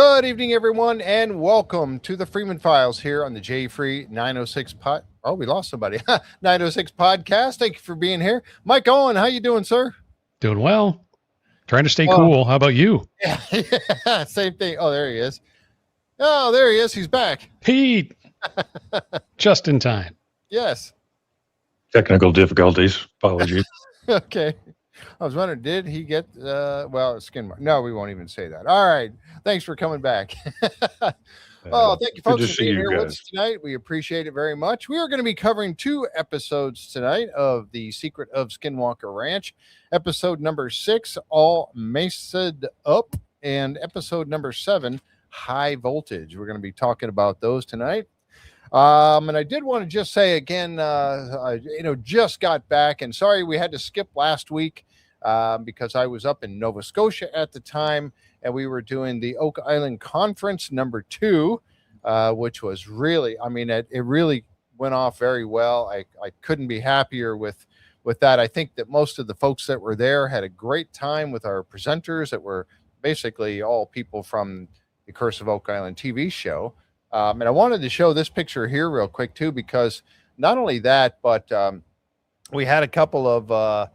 Good evening, everyone, and welcome to the Freeman Files here on the J Free 906 pod. Oh, we lost somebody. 906 podcast. Thank you for being here, Mike Owen. How you doing, sir? Doing well. Trying to stay cool. How about you? Yeah, same thing. Oh, there he is. Oh, there he is. He's back. Pete. Just in time. Yes. Technical difficulties. Apologies. Okay. I was wondering, did he get, Skinwalker? No, we won't even say that. All right. Thanks for coming back. Oh, thank you, folks, for being here with us tonight. We appreciate it very much. We are going to be covering 2 episodes tonight of the Secret of Skinwalker Ranch. Episode number 6, All Mesa'd Up, and episode number 7, High Voltage. We're going to be talking about those tonight. And I did want to just say again, just got back, and sorry we had to skip last week because I was up in Nova Scotia at the time, and we were doing the Oak Island Conference number 2, which was really, it really went off very well. I couldn't be happier with that. I think that most of the folks that were there had a great time with our presenters that were basically all people from the Curse of Oak Island TV show. And I wanted to show this picture here real quick too, because not only that, but we had a couple of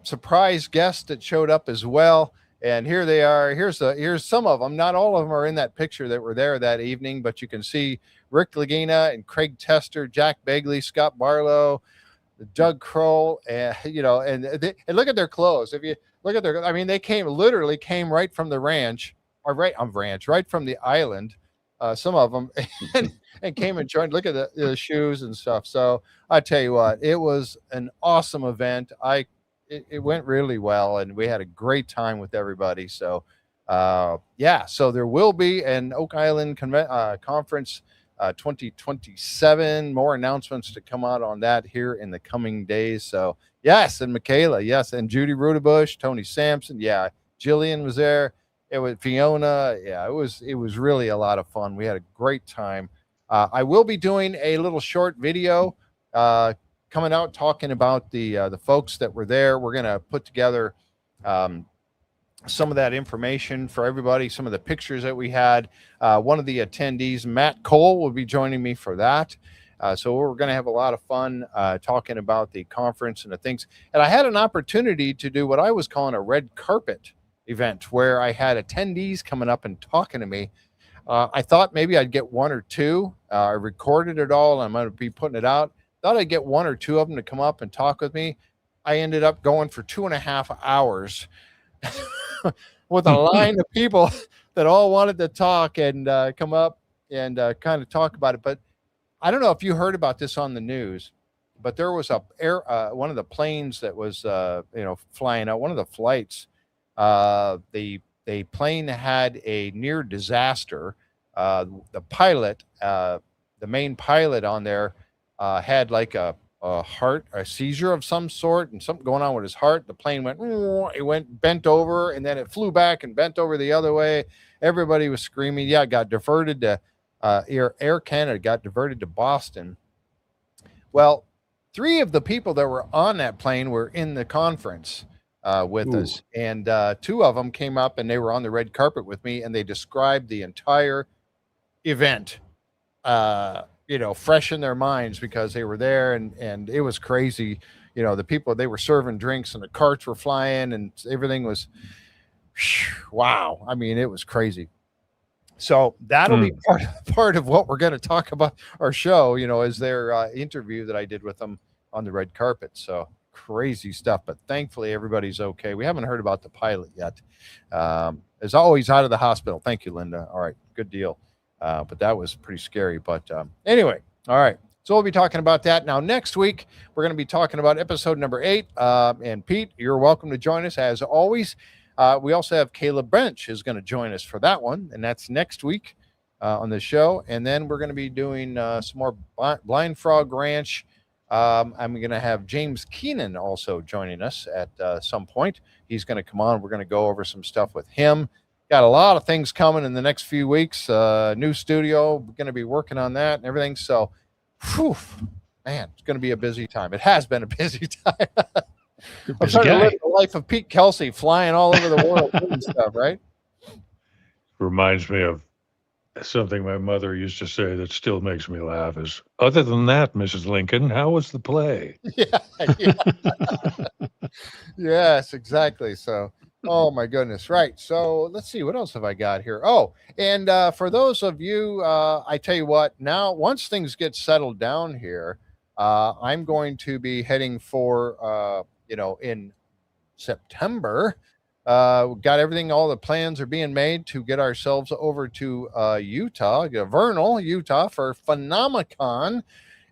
surprise guests that showed up as well. And here they are. Here's some of them. Not all of them are in that picture that were there that evening, but you can see Rick Lagina and Craig Tester, Jack Begley, Scott Barlow, Doug Kroll, and and look at their clothes. If you look at their, they literally came right from the ranch, right from the island. Some of them and came and joined. Look at the shoes and stuff. So I tell you what, it was an awesome event. It went really well, and we had a great time with everybody. So so there will be an Oak Island conference 2027. More announcements to come out on that here in the coming days. So yes, and Michaela, yes, and Judy Rudabush, Tony Sampson, yeah, Jillian was there. It was Fiona. Yeah, it was really a lot of fun. We had a great time. I will be doing a little short video coming out talking about the folks that were there. We're going to put together some of that information for everybody, some of the pictures that we had. One of the attendees, Matt Cole, will be joining me for that. So we're going to have a lot of fun talking about the conference and the things. And I had an opportunity to do what I was calling a red carpet event where I had attendees coming up and talking to me. I thought maybe I'd get 1 or 2. I recorded it all. I'm going to be putting it out. Thought I'd get 1 or 2 of them to come up and talk with me. I ended up going for 2.5 hours with a line of people that all wanted to talk and come up and kind of talk about it. But I don't know if you heard about this on the news, but there was one of the planes that was flying out, one of the flights. The plane had a near disaster. The pilot, the main pilot on there, had like a seizure of some sort and something going on with his heart. The plane went bent over, and then it flew back and bent over the other way. Everybody was screaming. Yeah, it got diverted to Air Canada got diverted to Boston. Well, 3 of the people that were on that plane were in the conference with us, and 2 of them came up and they were on the red carpet with me, and they described the entire event fresh in their minds because they were there, and it was crazy. The people, they were serving drinks and the carts were flying and everything was wow. It was crazy. So that'll be part of what we're going to talk about our show, is their interview that I did with them on the red carpet. So crazy stuff, but thankfully everybody's okay. We haven't heard about the pilot yet. As always, out of the hospital. Thank you, Linda. All right, good deal. But that was pretty scary. But anyway, all right. So we'll be talking about that. Now, next week, we're going to be talking about episode number 8. And Pete, you're welcome to join us as always. We also have Caleb Bench is going to join us for that one. And that's next week on the show. And then we're going to be doing some more Blind Frog Ranch. I'm going to have James Keenan also joining us at some point. He's going to come on. We're going to go over some stuff with him. Got a lot of things coming in the next few weeks. New studio. We're going to be working on that and everything. So, man, it's going to be a busy time. It has been a busy time. I'm trying to live the life of Pete Kelsey, flying all over the world and stuff, right? reminds me of something my mother used to say that still makes me laugh is, other than that, Mrs. Lincoln, how was the play? Yeah, yeah. Yes, exactly. So, oh my goodness. Right. So let's see, what else have I got here? Oh, and for those of you, I tell you what, now once things get settled down here, I'm going to be heading for, in September. Got everything, all the plans are being made to get ourselves over to Utah, Vernal, Utah for Phenomicon.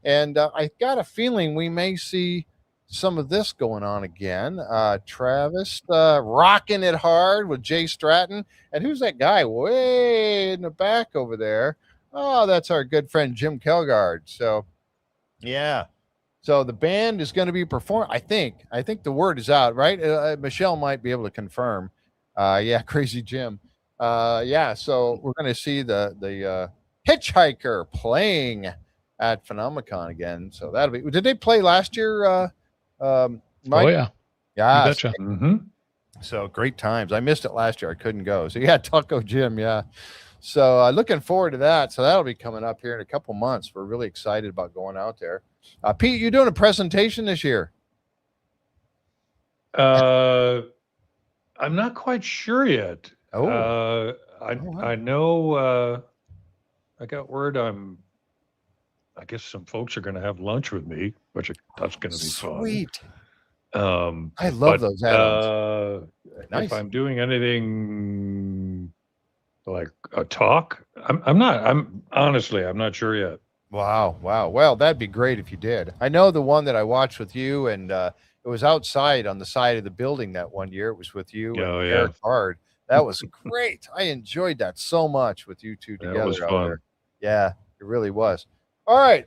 And I got a feeling we may see some of this going on again. Travis rocking it hard with Jay Stratton. And who's that guy way in the back over there? Oh, that's our good friend Jim Kelgard. So, yeah. So the band is going to be performing. I think the word is out, right? Michelle might be able to confirm. Yeah, Crazy Jim. Yeah, so we're going to see the Hitchhiker playing at Phenomicon again. So that'll be. Did they play last year? Mike? Oh yeah, you Yeah. betcha. Mm-hmm. So great times. I missed it last year. I couldn't go. So yeah, Taco Jim. Yeah. So looking forward to that. So that'll be coming up here in a couple months. We're really excited about going out there. Pete, you doing a presentation this year? I'm not quite sure yet. Oh. I know. I got word. I guess some folks are going to have lunch with me, that's going to be Sweet. fun. I love those add-ons. Nice. If I'm doing anything like a talk, I'm not. I'm not sure yet. Wow. Well, that'd be great if you did. I know the one that I watched with you, and it was outside on the side of the building that one year. It was with you and Eric Bard. That was great. I enjoyed that so much with you two together. That was out fun. there. Yeah, it really was. All right,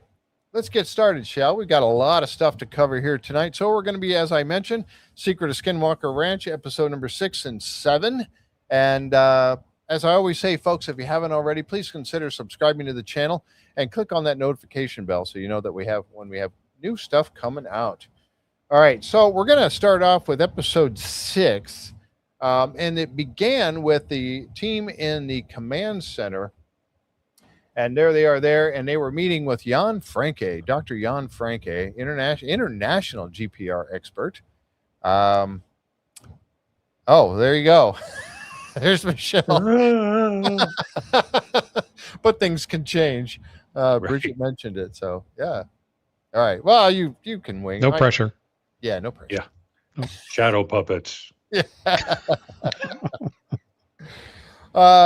let's get started, shall we? Got a lot of stuff to cover here tonight. So we're going to be, as I mentioned, Secret of Skinwalker Ranch, episode number 6 and 7. And as I always say, folks, if you haven't already, please consider subscribing to the channel and click on that notification bell so you know that when we have new stuff coming out. All right, so we're going to start off with episode 6. And it began with the team in the command center. And there they are there, and they were meeting with Jan Franke, Dr. Jan Franke, international GPR expert. Oh, there you go. There's Michelle. But things can change. Bridget mentioned it, so yeah. All right. Well, you can wing. No pressure. Yeah, no pressure. Yeah. Shadow puppets. Yeah.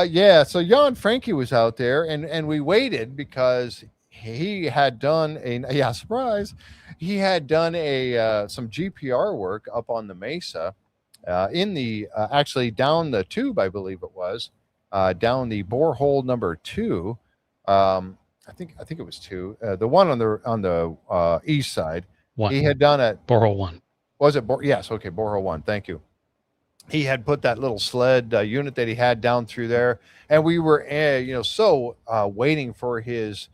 Yeah. So Jan Franke was out there, and we waited because he had done surprise. He had done some GPR work up on the mesa, in the actually down the tube, I believe it was, down the borehole number 2. I think it was 2. The one on the east side. 1. He had done it. Borehole 1. Was it? Yes. Okay. Borehole 1. Thank you. He had put that little sled unit that he had down through there, and we were, waiting for his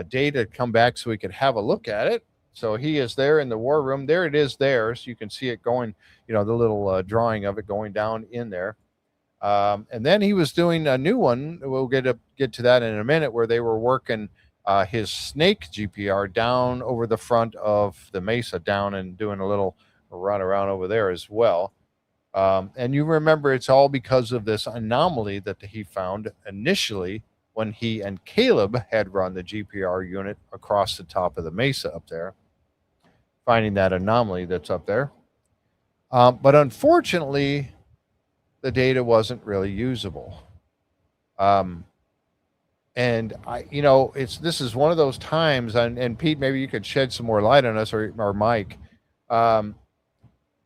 data to come back so we could have a look at it. So he is there in the war room. There it is there. So you can see it going, the little drawing of it going down in there. And then he was doing a new one. We'll get to that in a minute, where they were working his snake GPR down over the front of the mesa down and doing a little run around over there as well. And you remember, it's all because of this anomaly that he found initially when he and Caleb had run the GPR unit across the top of the mesa up there, finding that anomaly that's up there. But unfortunately, the data wasn't really usable. And this is one of those times, and Pete, maybe you could shed some more light on us, or Mike.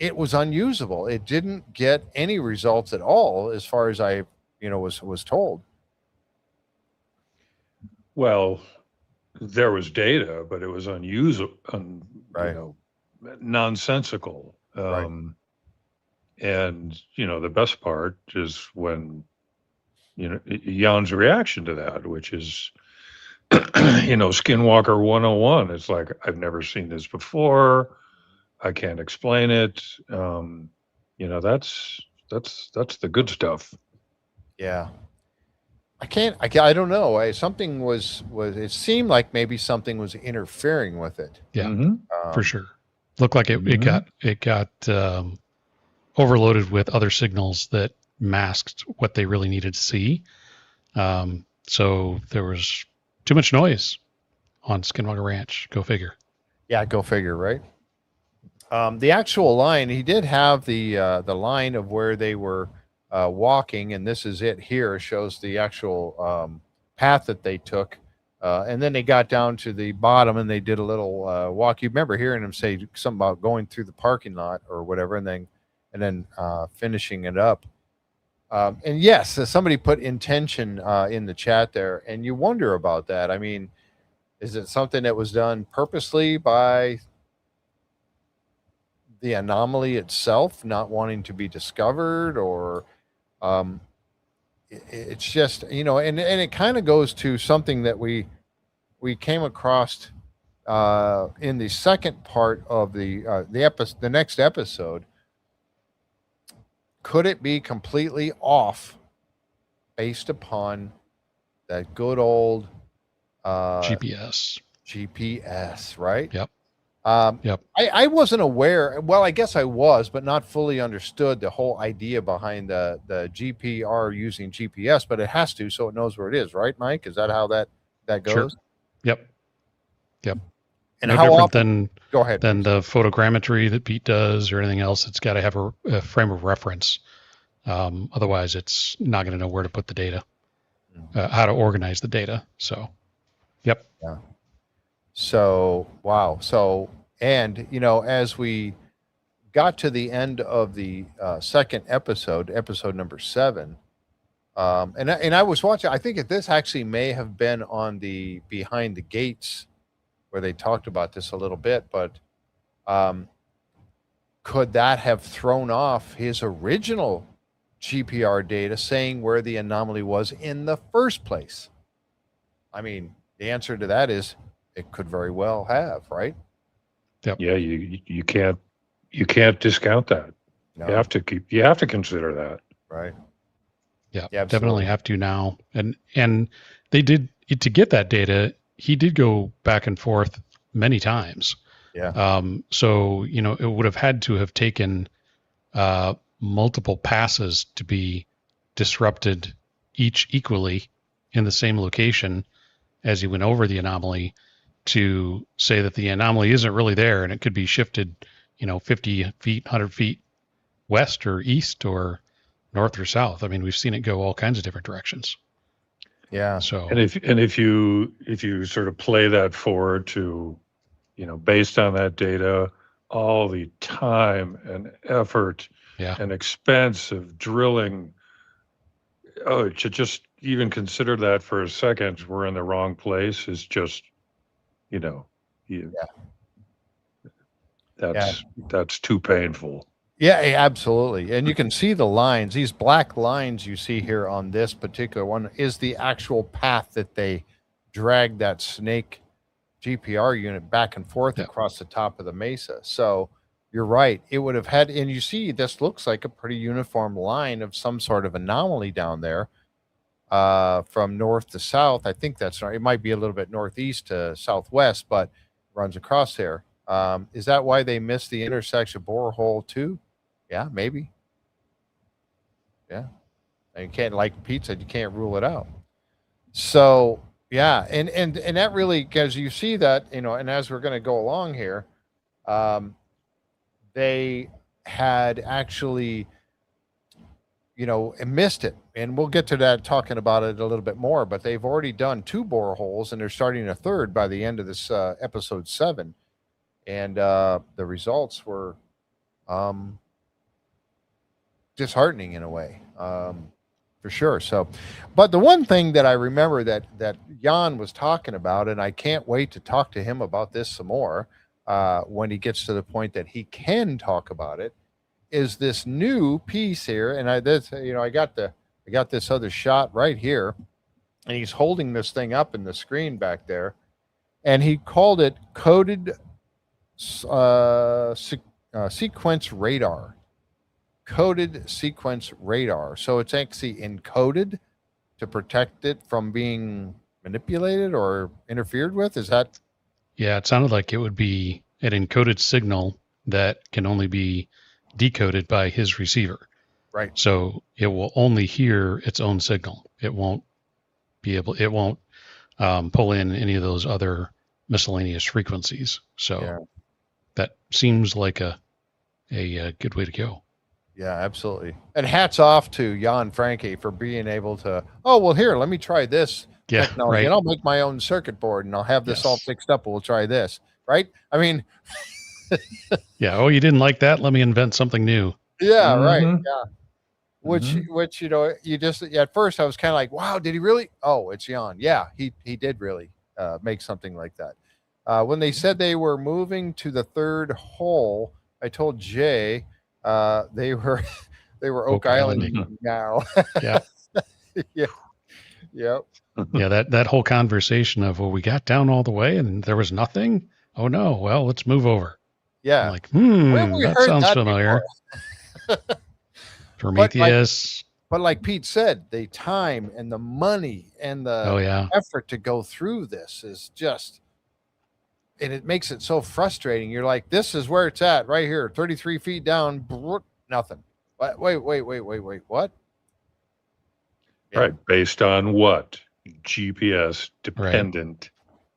It was unusable. It didn't get any results at all, as far as I, was told. Well, there was data, but it was unusable, right. Nonsensical. Right. And the best part is when, Jan's reaction to that, which is, Skinwalker 101. It's like, I've never seen this before. I can't explain it. That's the good stuff. Yeah. I don't know. Something was it seemed like maybe something was interfering with it. Yeah, Mm-hmm. for sure. Looked like it Mm-hmm. got overloaded with other signals that masked what they really needed to see. So there was too much noise on Skinwalker Ranch. Go figure. Yeah, go figure, right? The actual line, he did have the line of where they were walking, and this is it here. It shows the actual path that they took. And then they got down to the bottom and they did a little walk. You remember hearing him say something about going through the parking lot or whatever, and then finishing it up. And yes, somebody put intention in the chat there, and you wonder about that. I mean, is it something that was done purposely by the anomaly itself not wanting to be discovered, or it's just, and it kind of goes to something that we came across in the second part of the next episode. Could it be completely off based upon that good old GPS. right? Yep. Yep. I wasn't aware. Well, I guess I was, but not fully understood the whole idea behind the GPR using GPS. But it has to, so it knows where it is, right, Mike? Is that how that goes? Sure. Yep. And no how different often? Go ahead. Than the photogrammetry that Pete does or anything else. It's got to have a frame of reference. Otherwise, it's not going to know where to put the data, how to organize the data. So, yep. Yeah. So, wow. So, and, as we got to the end of the second episode number 7, and I was watching, I think this actually may have been on the Behind the Gates where they talked about this a little bit, but could that have thrown off his original GPR data saying where the anomaly was in the first place? I mean, the answer to that is it could very well have, right? Yep. Yeah, you can't discount that. No. You have to consider that. Right. Yeah, definitely have to now. And they did to get that data. He did go back and forth many times. Yeah. So, it would have had to have taken multiple passes to be disrupted, each equally in the same location as he went over the anomaly, to say that the anomaly isn't really there and it could be shifted, 50 feet, 100 feet west or east or north or south. I mean, we've seen it go all kinds of different directions. Yeah. So, and if you sort of play that forward to, based on that data, all the time and effort and expense of drilling, to just even consider that for a second, we're in the wrong place is just, that's too painful. Yeah, absolutely. And you can see the lines, these black lines you see here on this particular one is the actual path that they dragged that snake GPR unit back and forth across the top of the mesa. So you're right. It would have had, and you see, this looks like a pretty uniform line of some sort of anomaly down there from north to south. I think that's right. It might be a little bit northeast to southwest, but runs across there. Is that why they missed the intersection borehole too? Yeah, maybe. Yeah. And you can't, like Pete said, you can't rule it out. So yeah, and that really, because you see that, and as we're going to go along here, they had actually, missed it. And we'll get to that, talking about it a little bit more, but they've already done 2 boreholes and they're starting a 3rd by the end of this episode 7. And the results were disheartening in a way, for sure. So, but the one thing that I remember that Jan was talking about, and I can't wait to talk to him about this some more when he gets to the point that he can talk about it, is this new piece here. And I got this other shot right here, and he's holding this thing up in the screen back there, and he called it coded sequence radar. Coded sequence radar. So it's actually encoded to protect it from being manipulated or interfered with? Is that? Yeah, it sounded like it would be an encoded signal that can only be decoded by his receiver. Right. So it will only hear its own signal. It won't pull in any of those other miscellaneous frequencies. So that seems like a good way to go. Yeah, absolutely. And hats off to Jan Franke for being able to, oh, well, here, let me try this technology. Right. And I'll make my own circuit board and I'll have this all fixed up. We'll try this. Right. I mean, yeah. Oh, you didn't like that? Let me invent something new. Yeah. Right. Yeah. Which, you know, you just, at first I was kind of like, wow, did he really? Oh, it's Jan. Yeah. He did really make something like that. When they said they were moving to the third hole, I told Jay, they were Oak Island now. Yeah. Yeah. Yep. Yeah. That whole conversation of, well, we got down all the way and there was nothing. Oh no. Well, let's move over. Yeah. I'm like, that sounds familiar. Prometheus. But like Pete said, the time and the money and the effort to go through this is just, and it makes it so frustrating. You're like, this is where it's at right here, 33 feet down, nothing. Wait, what? Yeah. Right. Based on what? GPS dependent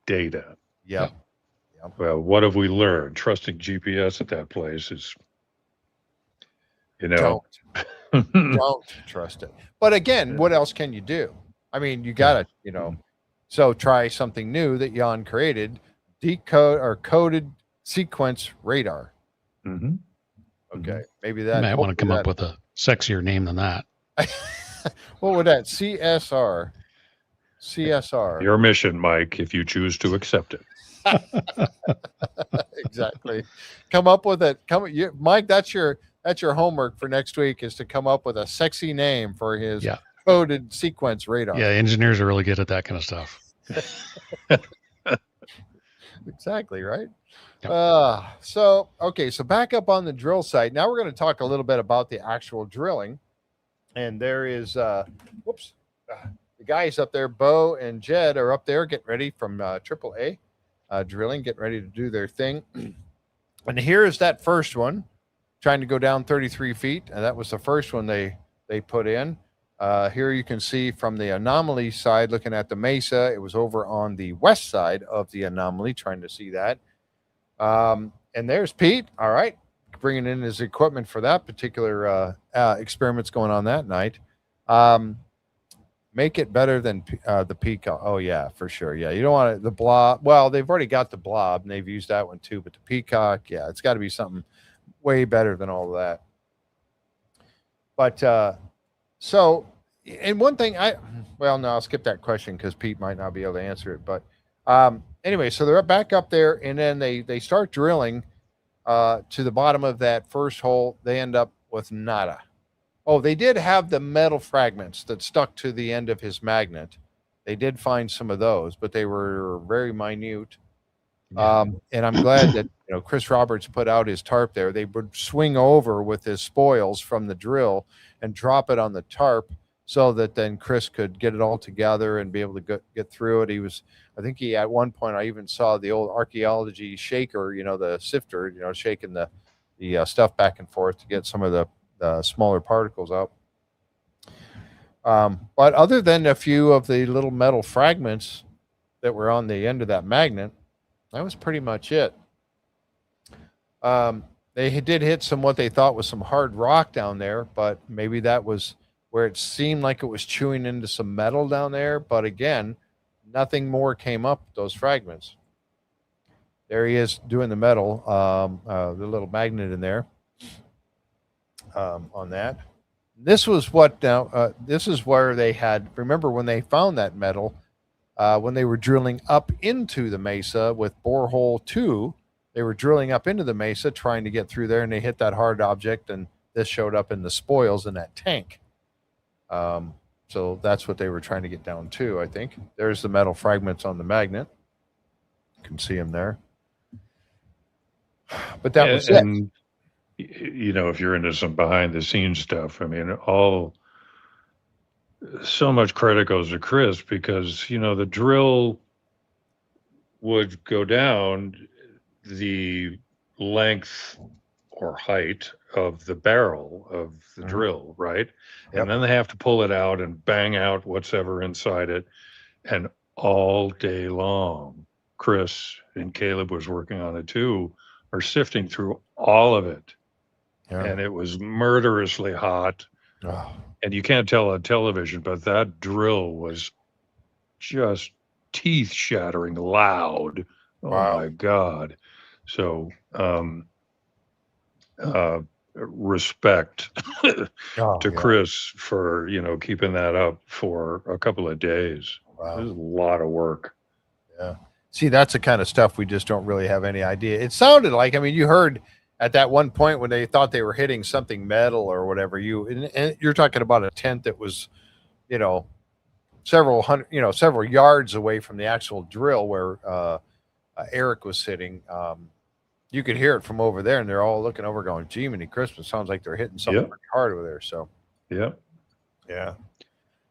data. Yep. Well, what have we learned? Trusting GPS at that place is, you know. Don't trust it. But again, what else can you do? I mean, you got to, you know, so try something new that Jan created, decode or coded sequence radar. Okay. Maybe that. You might want to come up with a sexier name than that. What would that? CSR. Your mission, Mike, if you choose to accept it. Exactly. Come up with it. Mike, that's your homework for next week, is to come up with a sexy name for his coded sequence radar. Yeah, engineers are really good at that kind of stuff. Exactly, right? So back up on the drill site. Now we're going to talk a little bit about the actual drilling. And there is the guys up there, Bo and Jed, are up there getting ready from AAA drilling, getting ready to do their thing. And here is that first one, trying to go down 33 feet. And that was the first one they put in. Here you can see from the Anomaly side, looking at the Mesa, it was over on the west side of the Anomaly, trying to see that. And there's Pete. All right. Bringing in his equipment for that particular experiments going on that night. Make it better than the Peacock. Oh, yeah, for sure. Yeah, you don't want the Blob. Well, they've already got the Blob, and they've used that one too. But the Peacock, yeah, it's got to be something way better than all of that. But and one thing I'll skip that question because Pete might not be able to answer it. But anyway, so they're back up there, and then they start drilling to the bottom of that first hole. They end up with nada. Oh, they did have the metal fragments that stuck to the end of his magnet. They did find some of those, but they were very minute. And I'm glad that Chris Roberts put out his tarp there. They would swing over with his spoils from the drill and drop it on the tarp so that then Chris could get it all together and be able to get through it. I think at one point I even saw the old archaeology shaker, the sifter, shaking the stuff back and forth to get some of the smaller particles out. But other than a few of the little metal fragments that were on the end of that magnet, that was pretty much it. They did hit what they thought was some hard rock down there, but maybe that was where it seemed like it was chewing into some metal down there. But again, nothing more came up with those fragments. There he is doing the metal, the little magnet in there. On that, this was this is where they had, remember when they found that metal, when they were drilling up into the Mesa with borehole 2, they were drilling up into the Mesa trying to get through there, and they hit that hard object, and this showed up in the spoils in that tank. So that's what they were trying to get down to, I think. There's the metal fragments on the magnet. You can see them there. But that was it. If you're into some behind the scenes stuff, I mean, all so much credit goes to Chris because, you know, the drill would go down the length or height of the barrel of the drill, right? Yep. And then they have to pull it out and bang out whatever inside it. And all day long, Chris and Caleb was working on it too, are sifting through all of it. Yeah. And it was murderously hot. Oh. And you can't tell on television, but that drill was just teeth shattering loud. Oh Wow. my God. So, respect to Chris for, you know, keeping that up for a couple of days. Wow. It was a lot of work. Yeah. See, that's the kind of stuff we just don't really have any idea. It sounded like, I mean, you heard at that one point when they thought they were hitting something metal or whatever, and you're talking about a tent that was, you know, several yards away from the actual drill where Eric was sitting. You could hear it from over there, and they're all looking over going, gee, many Christmas. Sounds like they're hitting something pretty hard over there. So, yeah.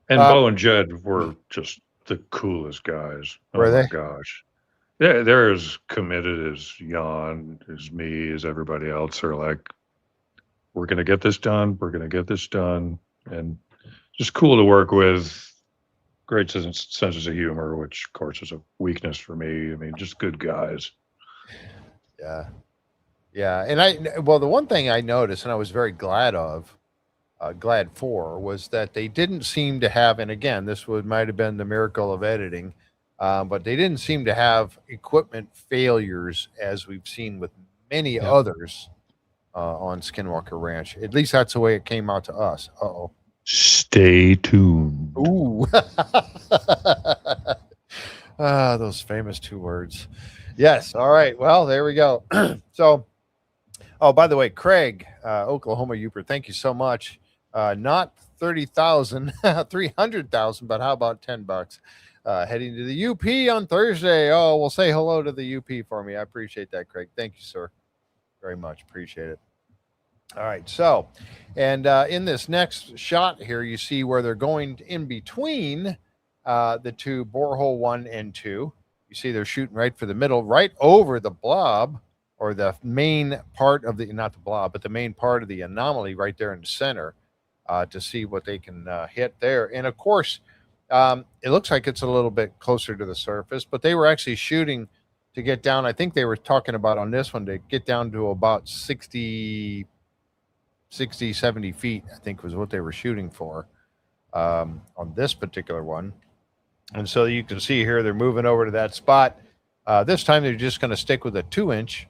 And Bo and Jed were just the coolest guys. Were they? My gosh. Yeah, they're as committed as Jan, as me, as everybody else. Are like, we're going to get this done. We're going to get this done. And just cool to work with. Great senses of humor, which, of course, is a weakness for me. I mean, just good guys. Yeah. And the one thing I noticed, and I was very glad for, was that they didn't seem to have, and again, might have been the miracle of editing, but they didn't seem to have equipment failures as we've seen with many others on Skinwalker Ranch. At least that's the way it came out to us. Uh-oh. Stay tuned. Ooh. Those famous 2 words. Yes. All right. Well, there we go. So, by the way, Craig, Oklahoma Uper, thank you so much. Not 30,000, 300,000, but how about $10? Heading to the UP on Thursday. Oh, well, say hello to the UP for me. I appreciate that, Craig. Thank you, sir. Very much. Appreciate it. All right. So, and in this next shot here, you see where they're going in between the 2, borehole 1 and 2. You see they're shooting right for the middle, right over the blob, or the main part of not the blob, but the main part of the anomaly right there in the center, to see what they can hit there. And of course, it looks like it's a little bit closer to the surface, but they were actually shooting to get down. I think they were talking about on this one to get down to about 60, 70 feet, I think was what they were shooting for on this particular one. And so you can see here, they're moving over to that spot. This time they're just going to stick with a 2-inch,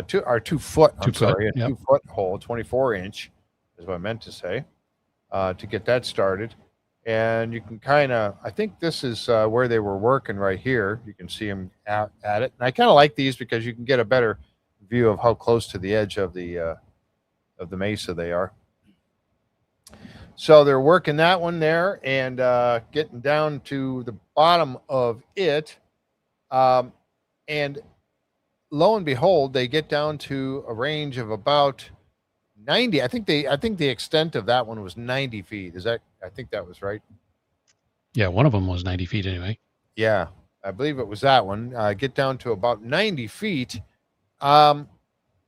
2 foot, I'm sorry, a 2 foot hole, 24-inch is what I meant to say, to get that started. And you can kind of, I think this is where they were working right here. You can see them out at it. And I kind of like these because you can get a better view of how close to the edge of the mesa they are. So they're working that one there and getting down to the bottom of it. And lo and behold, they get down to a range of about 90. I think the extent of that one was 90 feet. I think that was right. Yeah, one of them was 90 feet anyway. Yeah, I believe it was that one. Get down to about 90 feet.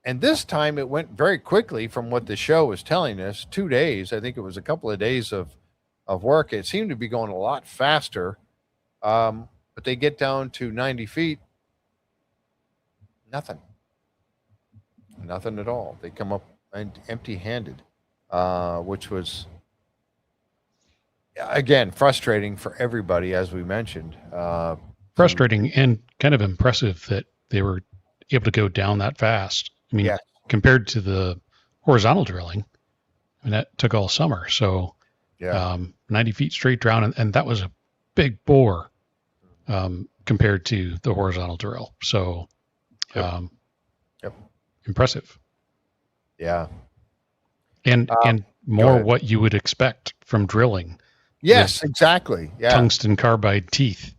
And this time it went very quickly from what the show was telling us. 2 days. I think it was a couple of days of work. It seemed to be going a lot faster. But they get down to 90 feet. Nothing at all. They come up empty-handed, which was, again, frustrating for everybody, as we mentioned. Frustrating and kind of impressive that they were able to go down that fast. I mean, compared to the horizontal drilling, I mean, that took all summer. So 90 feet straight down, and that was a big bore compared to the horizontal drill. So impressive. Yeah. And more what you would expect from drilling. Yes, exactly. Yeah. Tungsten carbide teeth.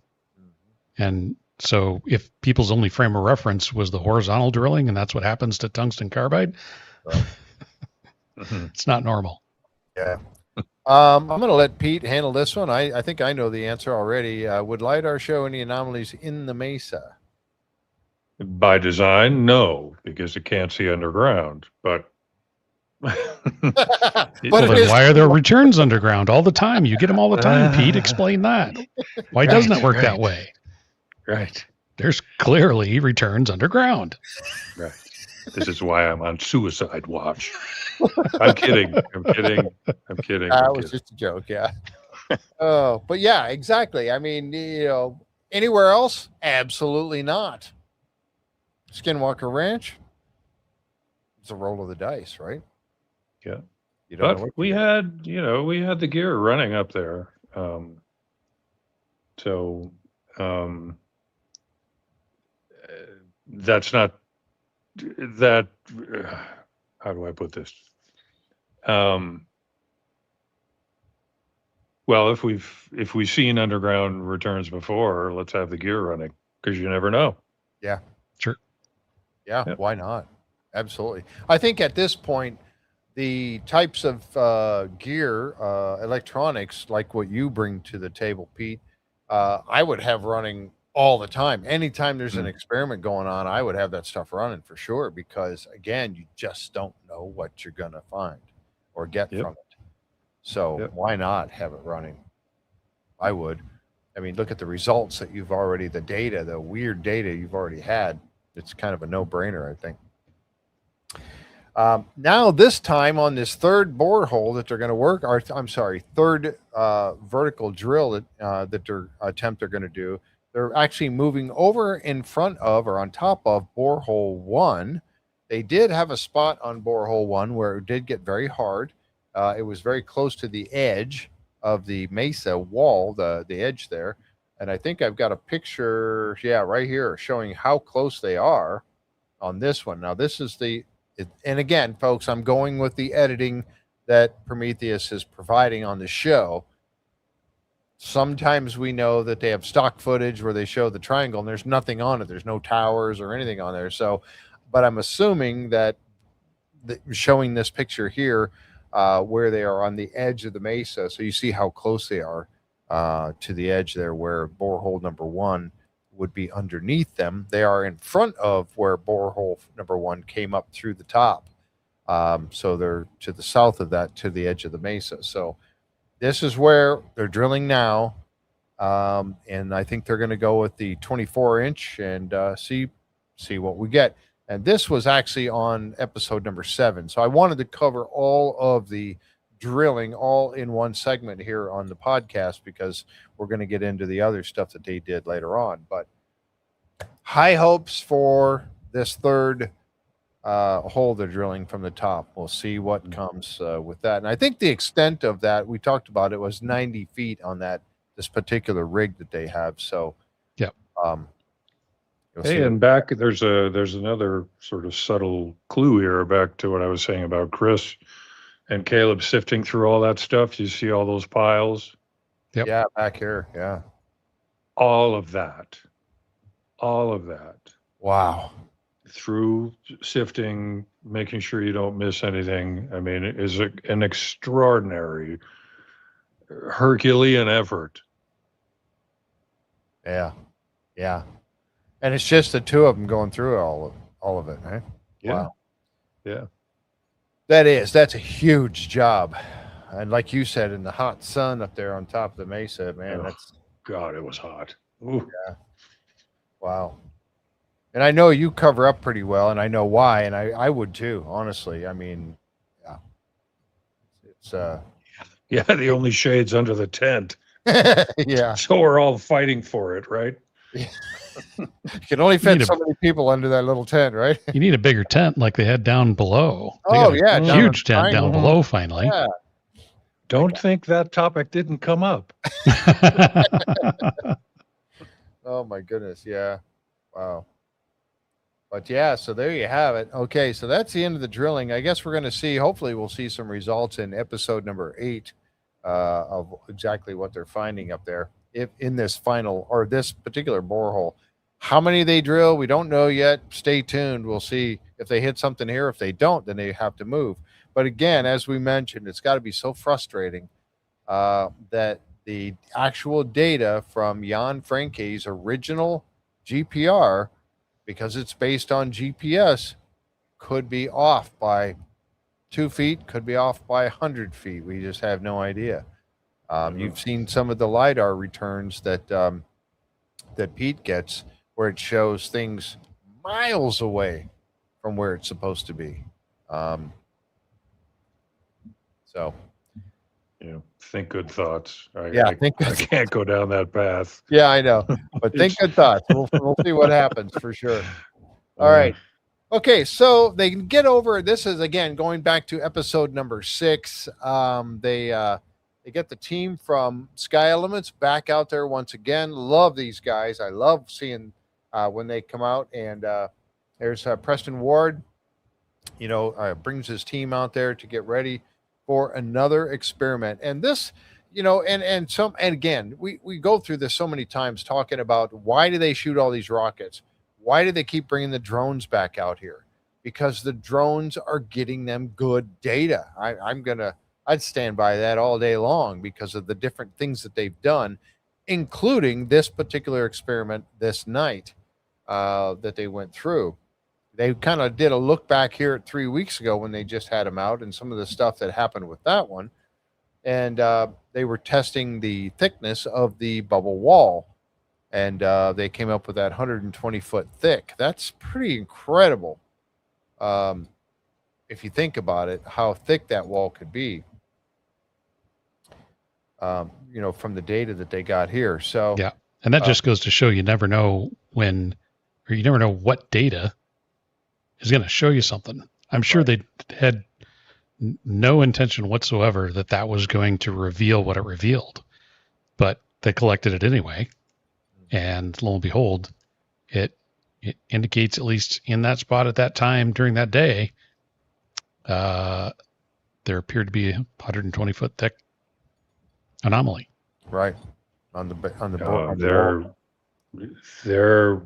And so if people's only frame of reference was the horizontal drilling, and that's what happens to tungsten carbide, it's not normal. Yeah. I'm going to let Pete handle this one. I think I know the answer already. Would LiDAR show any anomalies in the mesa? By design, no, because it can't see underground. But But Well, it then is why are there returns underground all the time? You get them all the time, Pete. Explain that. Why doesn't it work that way? Right. There's clearly returns underground. Right. This is why I'm on suicide watch. I'm kidding. I'm kidding. I'm kidding. That was just a joke. Yeah. Oh, but yeah, exactly. I mean, anywhere else? Absolutely not. Skinwalker Ranch. It's a roll of the dice, right? Yeah. You don't know But what we had the gear running up there. That's not that. How do I put this? Well, if we've seen underground returns before, let's have the gear running because you never know. Yeah. Sure. Yeah. Why not? Absolutely. I think at this point, the types of gear, electronics, like what you bring to the table, Pete, I would have running all the time. Anytime there's an experiment going on, I would have that stuff running for sure, because again, you just don't know what you're going to find or get from it. So why not have it running? I would. I mean, look at the results that you've already, the data, the weird data you've already had. It's kind of a no-brainer, I think. Now, this time on this third borehole that they're going to work, or I'm sorry, third vertical drill that they're going to do, they're actually moving over in front of or on top of borehole 1. They did have a spot on borehole 1 where it did get very hard. It was very close to the edge of the mesa wall, the edge there. And I think I've got a picture, right here, showing how close they are on this one. Now, this is and again, folks, I'm going with the editing that Prometheus is providing on the show. Sometimes we know that they have stock footage where they show the triangle and there's nothing on it. There's no towers or anything on there. So, but I'm assuming that showing this picture here where they are on the edge of the mesa. So you see how close they are to the edge there where borehole number 1 would be underneath them. They are in front of where borehole number 1 came up through the top. So they're to the south of that, to the edge of the mesa. So this is where they're drilling now. And I think they're going to go with the 24-inch and see what we get. And this was actually on episode number 7. So I wanted to cover all of the drilling all in one segment here on the podcast, because we're going to get into the other stuff that they did later on. But high hopes for this third hole they're drilling from the top. We'll see what comes with that. And I think the extent of that, we talked about, it was 90 feet on this particular rig that they have. So yeah. Hey, and back there's another sort of subtle clue here, back to what I was saying about Chris and Caleb sifting through all that stuff. You see all those piles? Yep. Yeah, back here. Yeah. All of that. Wow. Through sifting, making sure you don't miss anything. I mean, it is an extraordinary Herculean effort. Yeah. Yeah. And it's just the two of them going through all of it, right? Yeah. Wow. Yeah. That's a huge job. And like you said, in the hot sun up there on top of the mesa, man, God, it was hot. Ooh. Yeah. Wow. And I know you cover up pretty well, and I know why, and I would too, honestly. I mean, yeah. It's the only shades under the tent. Yeah. So we're all fighting for it, right? You can only fit so many people under that little tent, right? You need a bigger tent like they had down below. Huge tent down below finally. Yeah. Don't think that topic didn't come up. Oh my goodness, yeah. Wow. But yeah, so there you have it. Okay, so that's the end of the drilling. I guess we're going to see, hopefully we'll see some results in episode number 8 of exactly what they're finding up there. If in this final, or this particular borehole. How many they drill, we don't know yet. Stay tuned. We'll see if they hit something here. If they don't, then they have to move. But again, as we mentioned, it's got to be so frustrating that the actual data from Jan Franke's original GPR, because it's based on GPS, could be off by 2 feet, could be off by 100 feet. We just have no idea. You've seen some of the LiDAR returns that that Pete gets, where it shows things miles away from where it's supposed to be. So, think good thoughts. I can't go down that path. Yeah, I know, but think good thoughts. We'll see what happens for sure. All right. Okay, so they can get over. This is again going back to episode number 6. They get the team from Sky Elements back out there once again. Love these guys. I love seeing when they come out. And there's Preston Ward. Brings his team out there to get ready for another experiment. And this, and again, we go through this so many times talking about why do they shoot all these rockets? Why do they keep bringing the drones back out here? Because the drones are getting them good data. I'd stand by that all day long because of the different things that they've done, including this particular experiment this night that they went through. They kind of did a look back here at 3 weeks ago when they just had them out and some of the stuff that happened with that one. And they were testing the thickness of the bubble wall. And they came up with that 120 foot thick. That's pretty incredible. If you think about it, how thick that wall could be, from the data that they got here. So, yeah. And that just goes to show you never know you never know what data is going to show you something. I'm sure they had no intention whatsoever that was going to reveal what it revealed, but they collected it anyway. And lo and behold, it indicates, at least in that spot at that time during that day, there appeared to be a 120 foot thick anomaly. Right. On the board. Their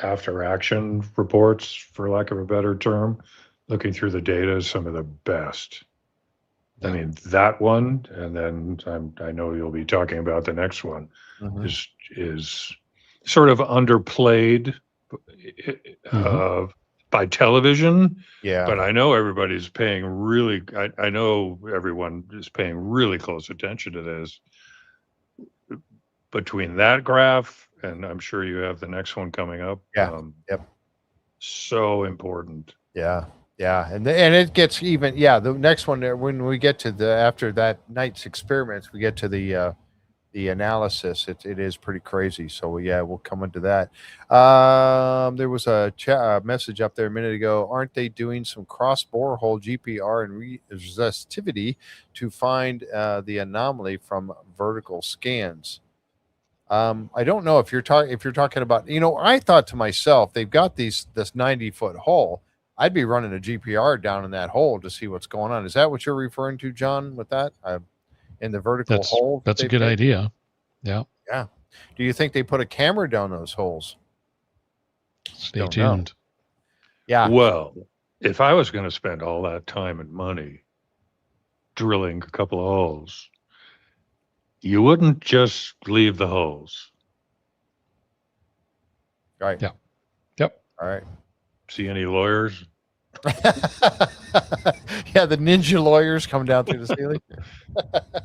after action reports, for lack of a better term, looking through the data is some of the best. I mean, that one, and then I know you'll be talking about the next one, is sort of underplayed by television. Yeah. But I know everybody's paying I know everyone is paying really close attention to this. Between that graph, and I'm sure you have the next one coming up. Yeah. So important. Yeah. Yeah. And it gets even, the next one, when we get to after that night's experiments, we get to the analysis. It is pretty crazy. So we'll come into that. There was a message up there a minute ago. Aren't they doing some cross borehole GPR and resistivity to find the anomaly from vertical scans? I don't know if you're talking about, I thought to myself, they've got this 90-foot hole. I'd be running a GPR down in that hole to see what's going on. Is that what you're referring to, John, with that? In the vertical hole? That's a good idea. Yeah. Yeah. Do you think they put a camera down those holes? Stay tuned. Yeah. Well, if I was going to spend all that time and money drilling a couple of holes, you wouldn't just leave the holes. Right. Yeah. Yep. All right. See any lawyers? Yeah, the ninja lawyers come down through the ceiling.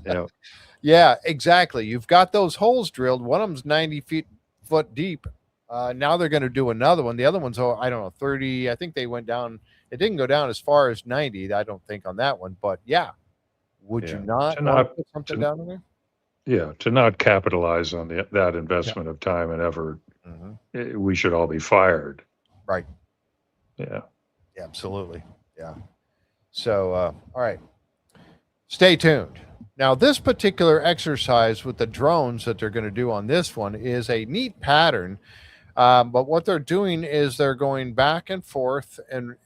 Yeah. Yeah, exactly. You've got those holes drilled. One of them's 90 foot deep. Now they're going to do another one. The other one's, 30. I think they went down. It didn't go down as far as 90, I don't think, on that one. But would you not put something down in there? Yeah, to not capitalize on that investment of time and effort, we should all be fired. Right. Yeah. Absolutely. Yeah. So, all right. Stay tuned. Now, this particular exercise with the drones that they're going to do on this one is a neat pattern. But what they're doing is they're going back and forth and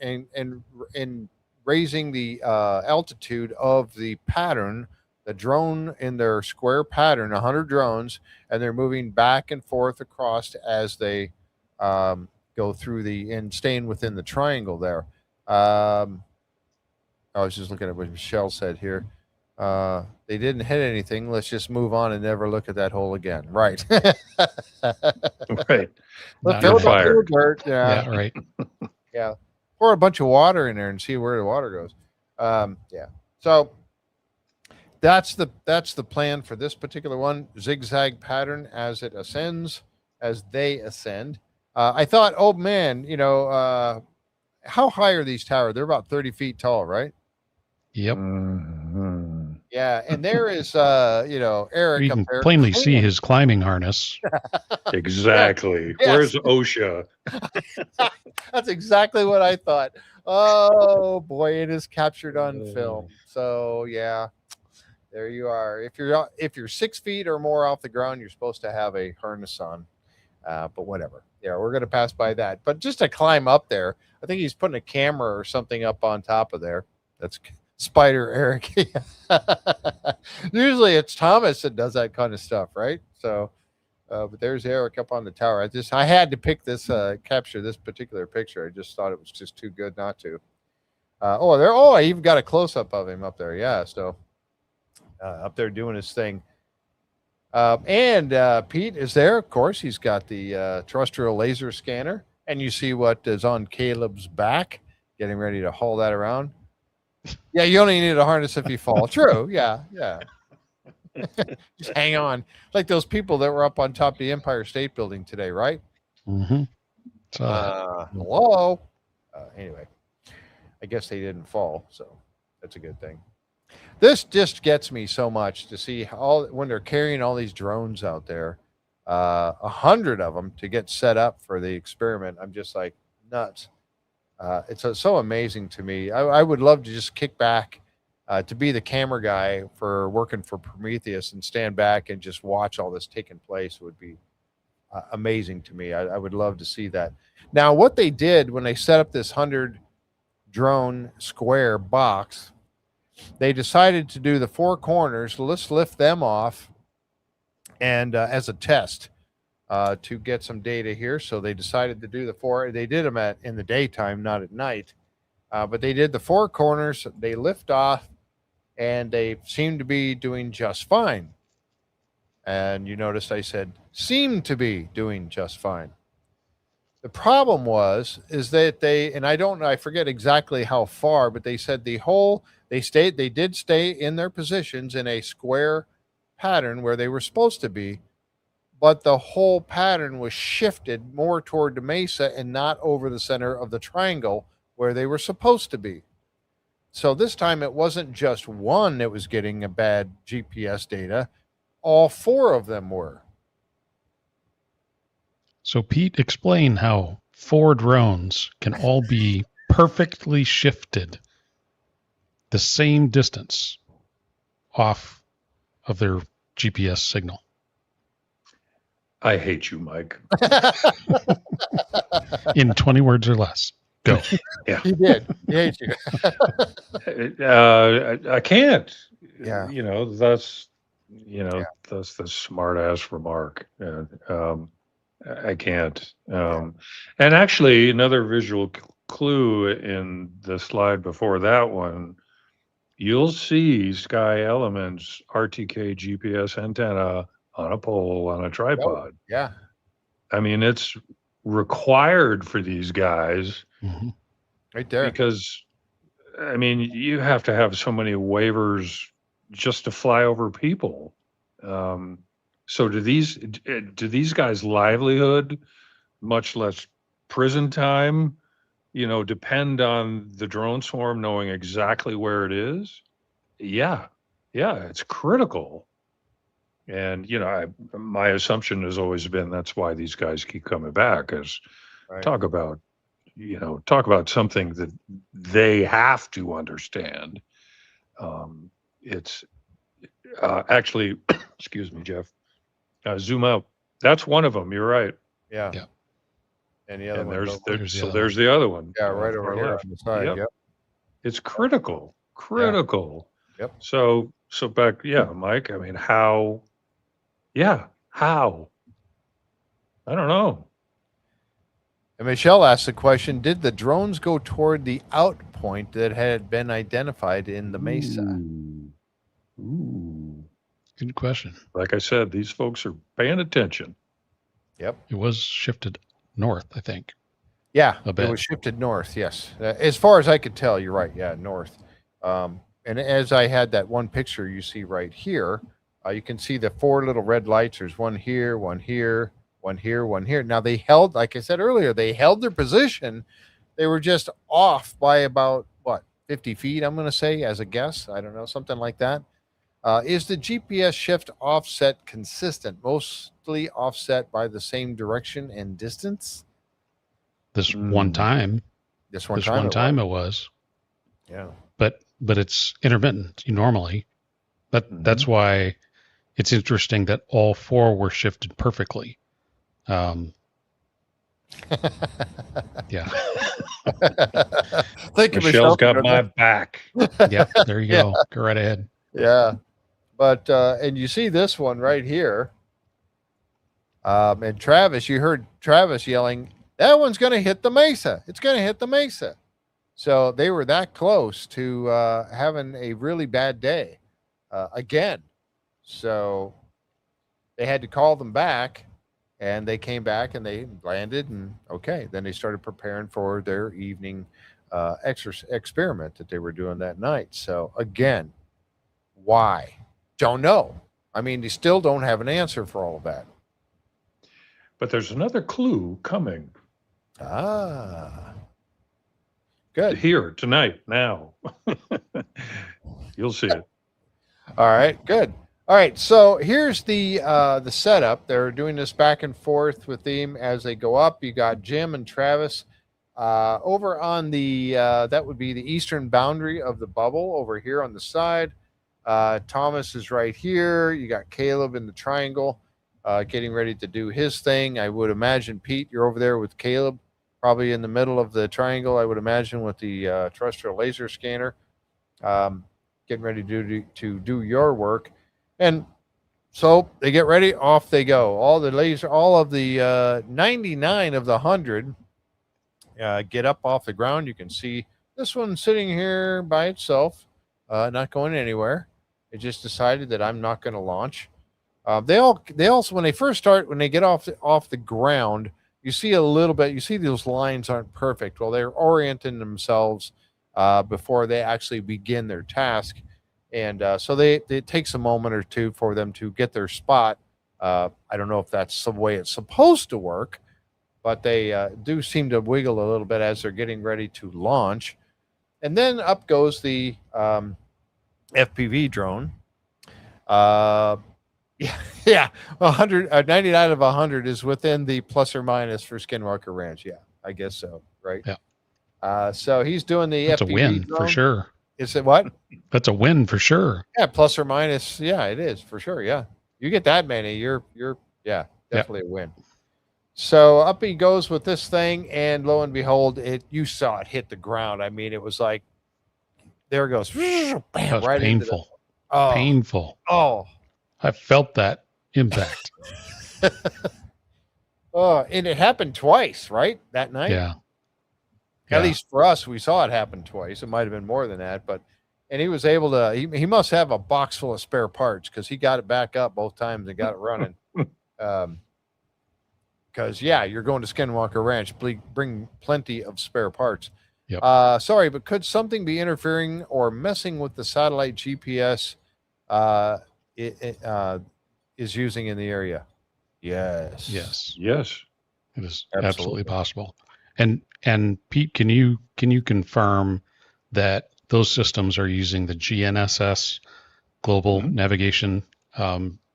raising the altitude of the pattern, the drone in their square pattern, 100 drones, and they're moving back and forth across as they go through and staying within the triangle there. I was just looking at what Michelle said here. They didn't hit anything. Let's just move on and never look at that hole again. Right. Right. Let's You're fill it up fired. with dirt. Yeah, right. Yeah. Pour a bunch of water in there and see where the water goes. Yeah. So that's the plan for this particular one. Zigzag pattern as it ascends, as they ascend. I thought, oh man, how high are these towers? They're about 30 feet tall, right? Yep. Mm-hmm. Yeah, and there is Eric You up can there. plainly see his climbing harness. Exactly. Yes. Where's OSHA? That's exactly what I thought. Oh boy, it is captured on film. So yeah, there you are. If you're 6 feet or more off the ground, you're supposed to have a harness on. But whatever. Yeah, we're gonna pass by that. But just to climb up there, I think he's putting a camera or something up on top of there. That's Spider Eric. Usually it's Thomas that does that kind of stuff, right? So, but there's Eric up on the tower. I had to pick this, capture this particular picture. I just thought it was just too good not to. I even got a close up of him up there. Yeah, so up there doing his thing. And Pete is there. Of course, he's got the terrestrial laser scanner, and you see what is on Caleb's back, getting ready to haul that around. Yeah, you only need a harness if you fall. True. Yeah. Just hang on. Like those people that were up on top of the Empire State Building today, right? Mm-hmm. Hello. Anyway, I guess they didn't fall, so that's a good thing. This just gets me so much to see when they're carrying all these drones out there, 100 of them to get set up for the experiment. I'm just like nuts. It's so amazing to me. I would love to just kick back, to be the camera guy for working for Prometheus and stand back and just watch all this taking place. It would be amazing to me. I would love to see that. Now, what they did when they set up this 100 drone square box, they decided to do the four corners. Let's lift them off and as a test to get some data here. So they decided to do the four. They did them in the daytime, not at night. But they did the four corners. They lift off, and they seem to be doing just fine. And you notice I said seem to be doing just fine. The problem is that I forget exactly how far, but they said they did stay in their positions in a square pattern where they were supposed to be, but the whole pattern was shifted more toward the mesa and not over the center of the triangle where they were supposed to be. So this time it wasn't just one that was getting a bad GPS data. All four of them were. So, Pete, explain how 4 drones can all be perfectly shifted the same distance off of their GPS signal. I hate you, Mike. In 20 words or less. Go. Yeah. He did. He hates you. I can't. Yeah. That's the smart ass remark. I can't. And actually, another visual clue in the slide before that one, you'll see Sky Elements RTK GPS antenna on a pole on a tripod. Yeah. I mean, it's required for these guys. Mm-hmm. Right there. Because, I mean, you have to have so many waivers just to fly over people. So do these guys' livelihood, much less prison time, depend on the drone swarm knowing exactly where it is? Yeah, it's critical. And my assumption has always been that's why these guys keep coming back. Is Right. talk about something that they have to understand. It's actually, excuse me, Jeff. Zoom out. That's one of them. You're right. Yeah. And the other one. There's the other one. Yeah, right over here on the side. Yep. It's critical. Yep. So back, Mike. I mean, how? Yeah, how? I don't know. And Michelle asked the question: did the drones go toward the out point that had been identified in the mesa? Ooh. Good question. Like I said, these folks are paying attention. Yep. It was shifted north, I think. Yeah, A bit. it was shifted north. Yes, as far as I could tell, you're right. Yeah, north. And as I had that one picture you see right here, you can see the 4 little red lights. There's one here, one here, one here, one here. Now they held, like I said earlier, they held their position. They were just off by about 50 feet. I'm going to say as a guess. I don't know, something like that. Is the GPS shift offset consistent? Mostly offset by the same direction and distance. This one time. This one time it was. Yeah. But it's intermittent normally. That's why it's interesting that all 4 were shifted perfectly. Yeah. Thank you, Michelle's got my back. Yeah, there you go. Go right ahead. Yeah. But and you see this one right here. And Travis, you heard Travis yelling, that one's going to hit the mesa. It's going to hit the mesa. So they were that close to having a really bad day again. So they had to call them back, and they came back and they landed, and okay. Then they started preparing for their evening experiment that they were doing that night. So again, why? Don't know. I mean, they still don't have an answer for all of that. But there's another clue coming. Good. Here, tonight, now. You'll see it. All right, good. All right, so here's the setup. They're doing this back and forth with them as they go up. You got Jim and Travis over on the, that would be the eastern boundary of the bubble over here on the side. Thomas is right here. You got Caleb in the triangle getting ready to do his thing. I would imagine, Pete, you're over there with Caleb, probably in the middle of the triangle, I would imagine, with the terrestrial laser scanner, getting ready to do your work. And so they get ready, off they go. All of the 99 of the 100 get up off the ground. You can see this one sitting here by itself, not going anywhere. It just decided that I'm not going to launch. They also, when they first start, when they get off the ground, you see a little bit, you see those lines aren't perfect. Well, they're orienting themselves before they actually begin their task. And so it takes a moment or two for them to get their spot. I don't know if that's the way it's supposed to work, but they do seem to wiggle a little bit as they're getting ready to launch. And then up goes the FPV drone. Yeah, 99 of 100 is within the plus or minus for Skinwalker Ranch. Yeah, I guess so, right? Yeah. So he's doing the That's FPV a win drone. for sure. Is it what? That's a win for sure. Yeah, plus or minus. Yeah, it is for sure. Yeah, you get that many, you're definitely a win. So up he goes with this thing, and lo and behold, you saw it hit the ground. I mean, it was like, there it goes. Bam, That was right painful. Painful. Oh, I felt that impact. And it happened twice, right? That night. Yeah. At least for us, we saw it happen twice. It might have been more than that, and he was able to, he must have a box full of spare parts, because he got it back up both times and got it running. Because you're going to Skinwalker Ranch, bring plenty of spare parts. Yep. Sorry, but could something be interfering or messing with the satellite GPS is using in the area? Yes. It is absolutely possible. And Pete, can you confirm that those systems are using the GNSS global navigation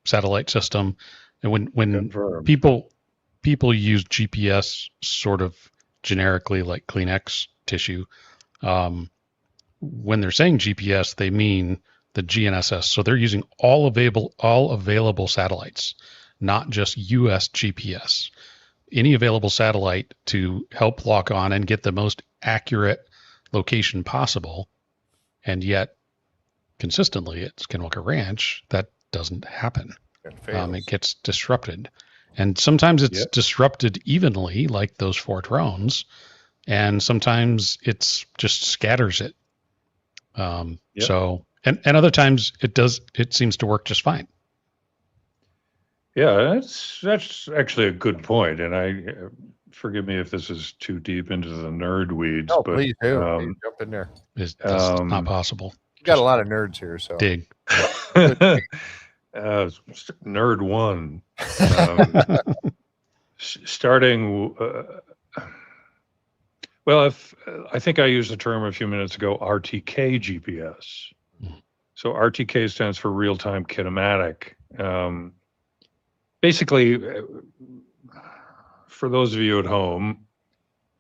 satellite system? And when people use GPS sort of generically, like Kleenex tissue, when they're saying GPS, they mean the GNSS. So they're using all available satellites, not just US GPS. Any available satellite to help lock on and get the most accurate location possible. And yet, consistently at Skinwalker Ranch, that doesn't happen. It gets disrupted. And sometimes it's disrupted evenly, like those 4 drones, and sometimes it's just scatters it. So And other times it seems to work just fine. Yeah, that's actually a good point. And I forgive me if this is too deep into the nerd weeds. Oh, but please do. Please jump in there. This is not possible. You got a lot of nerds here, so dig. Nerd one. Starting. Well, I think I used the term a few minutes ago, RTK GPS. So RTK stands for real-time kinematic. Basically, for those of you at home,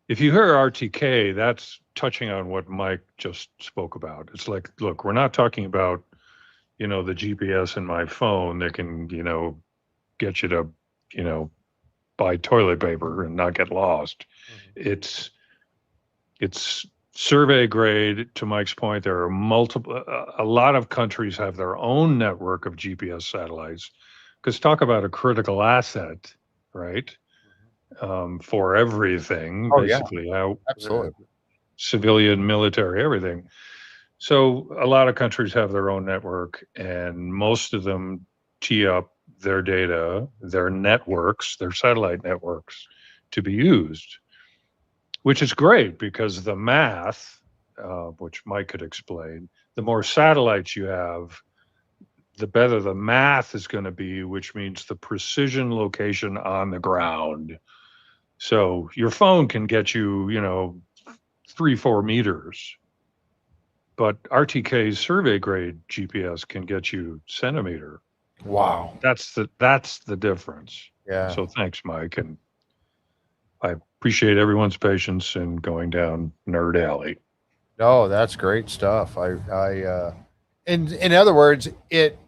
if you hear RTK, that's touching on what Mike just spoke about. It's like, look, we're not talking about, the GPS in my phone that can, get you to, buy toilet paper and not get lost. Mm-hmm. It's survey grade. To Mike's point, there are a lot of countries have their own network of GPS satellites, because talk about a critical asset, right? For everything, basically. Yeah. Absolutely. Civilian, military, everything. So a lot of countries have their own network, and most of them tee up their data, their networks, their satellite networks to be used, which is great because the math, which Mike could explain, the more satellites you have, the better the math is going to be, which means the precision location on the ground. So your phone can get you, 3-4 meters, but RTK's survey grade GPS can get you centimeter. Wow. That's the difference. Yeah. So thanks, Mike. And I appreciate everyone's patience in going down Nerd Alley. No, that's great stuff. In other words, it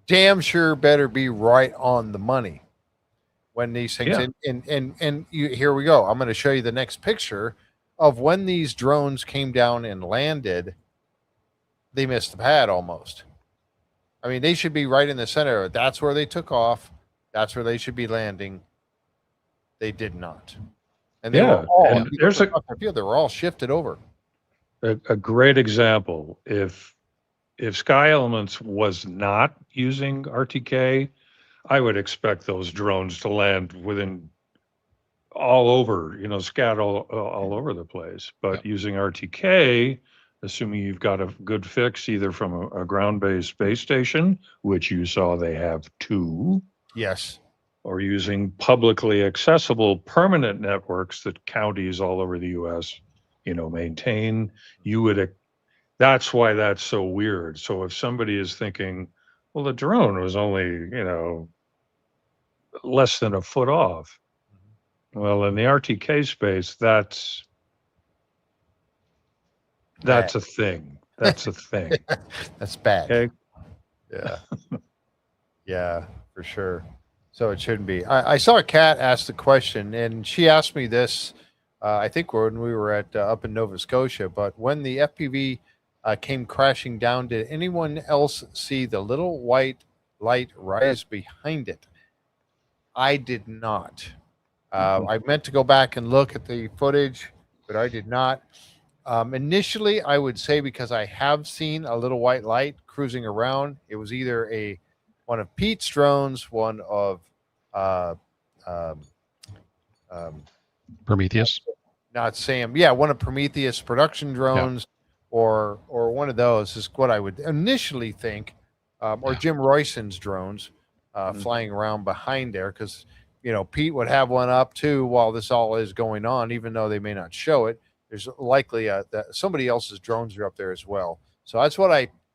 damn sure better be right on the money when these things. Yeah. And here we go. I'm going to show you the next picture of when these drones came down and landed. They missed the pad almost. I mean, they should be right in the center. That's where they took off. That's where they should be landing. They did not. And they were all, they were all shifted over. A great example. If Sky Elements was not using RTK, I would expect those drones to land within all over, scattered all over the place. But using RTK, assuming you've got a good fix either from a ground-based space station, which you saw they have 2. Yes. Or using publicly accessible permanent networks that counties all over the U.S., maintain, that's why that's so weird. So if somebody is thinking, well, the drone was only, less than a foot off. Well, in the RTK space, that's a thing. That's a thing. That's bad. Okay. Yeah. Yeah, for sure. So it shouldn't be. I saw a cat ask the question, and she asked me this, I think when we were at up in Nova Scotia, but when the FPV came crashing down, did anyone else see the little white light rise behind it? I did not. I meant to go back and look at the footage, but I did not. Initially, I would say because I have seen a little white light cruising around, it was either one of Pete's drones, one of Prometheus. Not Sam. Yeah, one of Prometheus production drones, or one of those is what I would initially think, or Jim Royson's drones flying around behind there, because Pete would have one up too while this all is going on, even though they may not show it. There's likely that somebody else's drones are up there as well. So that's what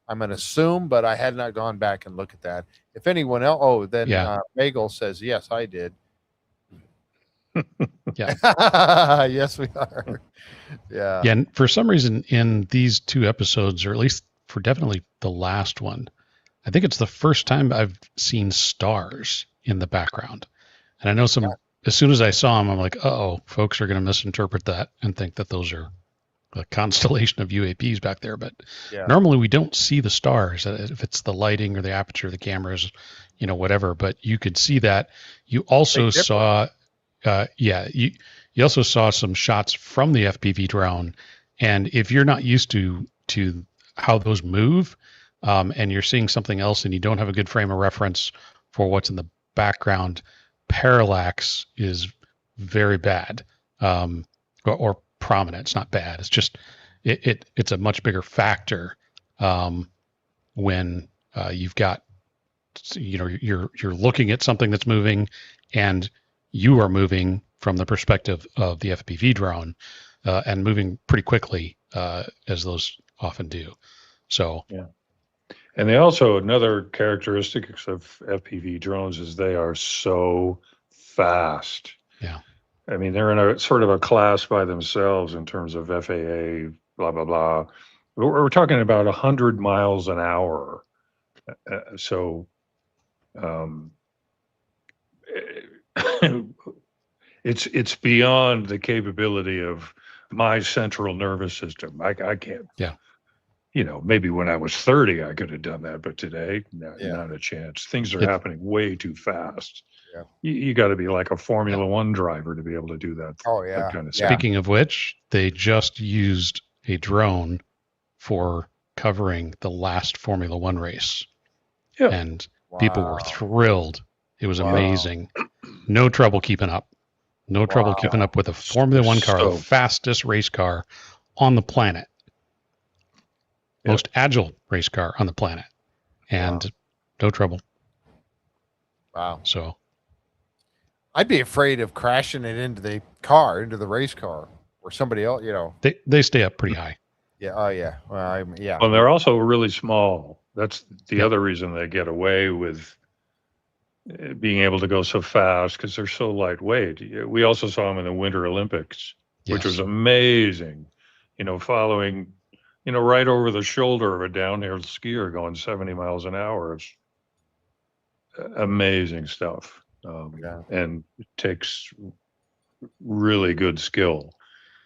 I'm going to assume, but I had not gone back and look at that. If anyone else, Bagel says, yes, I did. Yeah. Yes, we are. Yeah. Yeah. And for some reason in these 2 episodes, or at least for definitely the last one, I think it's the first time I've seen stars in the background. And I know as soon as I saw them, I'm like, folks are going to misinterpret that and think that those are a constellation of UAPs back there. But normally we don't see the stars, if it's the lighting or the aperture of the cameras, whatever, but you could see that. You also saw, you also saw some shots from the FPV drone. And if you're not used to how those move, and you're seeing something else and you don't have a good frame of reference for what's in the background, parallax is very bad, or prominent. It's not bad. It's just it's a much bigger factor when you've got, you're looking at something that's moving and you are moving from the perspective of the FPV drone and moving pretty quickly as those often do. So yeah. And they also, another characteristic of FPV drones is they are so fast. Yeah. I mean, they're in a sort of a class by themselves in terms of FAA, blah, blah, blah. We're talking about 100 miles an hour. So it's beyond the capability of my central nervous system. I can't. Yeah. Maybe when I was 30, I could have done that, but today, not a chance. Things are happening way too fast. Yeah. You got to be like a Formula One driver to be able to do that. Oh, yeah. That kind of stuff. Speaking of which, they just used a drone for covering the last Formula One race. Yeah. And people were thrilled. It was amazing. No trouble keeping up. No trouble keeping up with a Formula One car, the fastest race car on the planet. Most agile race car on the planet. And no trouble. Wow. So I'd be afraid of crashing it into the car, into the race car, or somebody else, They stay up pretty high. Yeah. Oh, yeah. Well, yeah. Well, they're also really small. That's the other reason they get away with being able to go so fast, because they're so lightweight. We also saw them in the Winter Olympics, which was amazing. Following, right over the shoulder of a downhill skier going 70 miles an hour. It's amazing stuff. And it takes really good skill.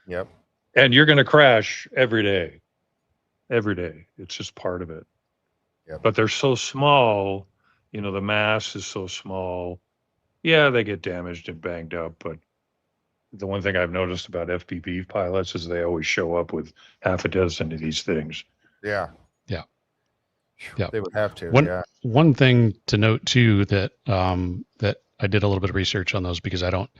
Yep. And you're going to crash every day. Every day. It's just part of it. Yep. But they're so small, the mass is so small. Yeah, they get damaged and banged up. But the one thing I've noticed about FPV pilots is they always show up with half a dozen of these things. Yeah. Yeah. Yeah. They would have to. One thing to note too, that I did a little bit of research on those because I don't,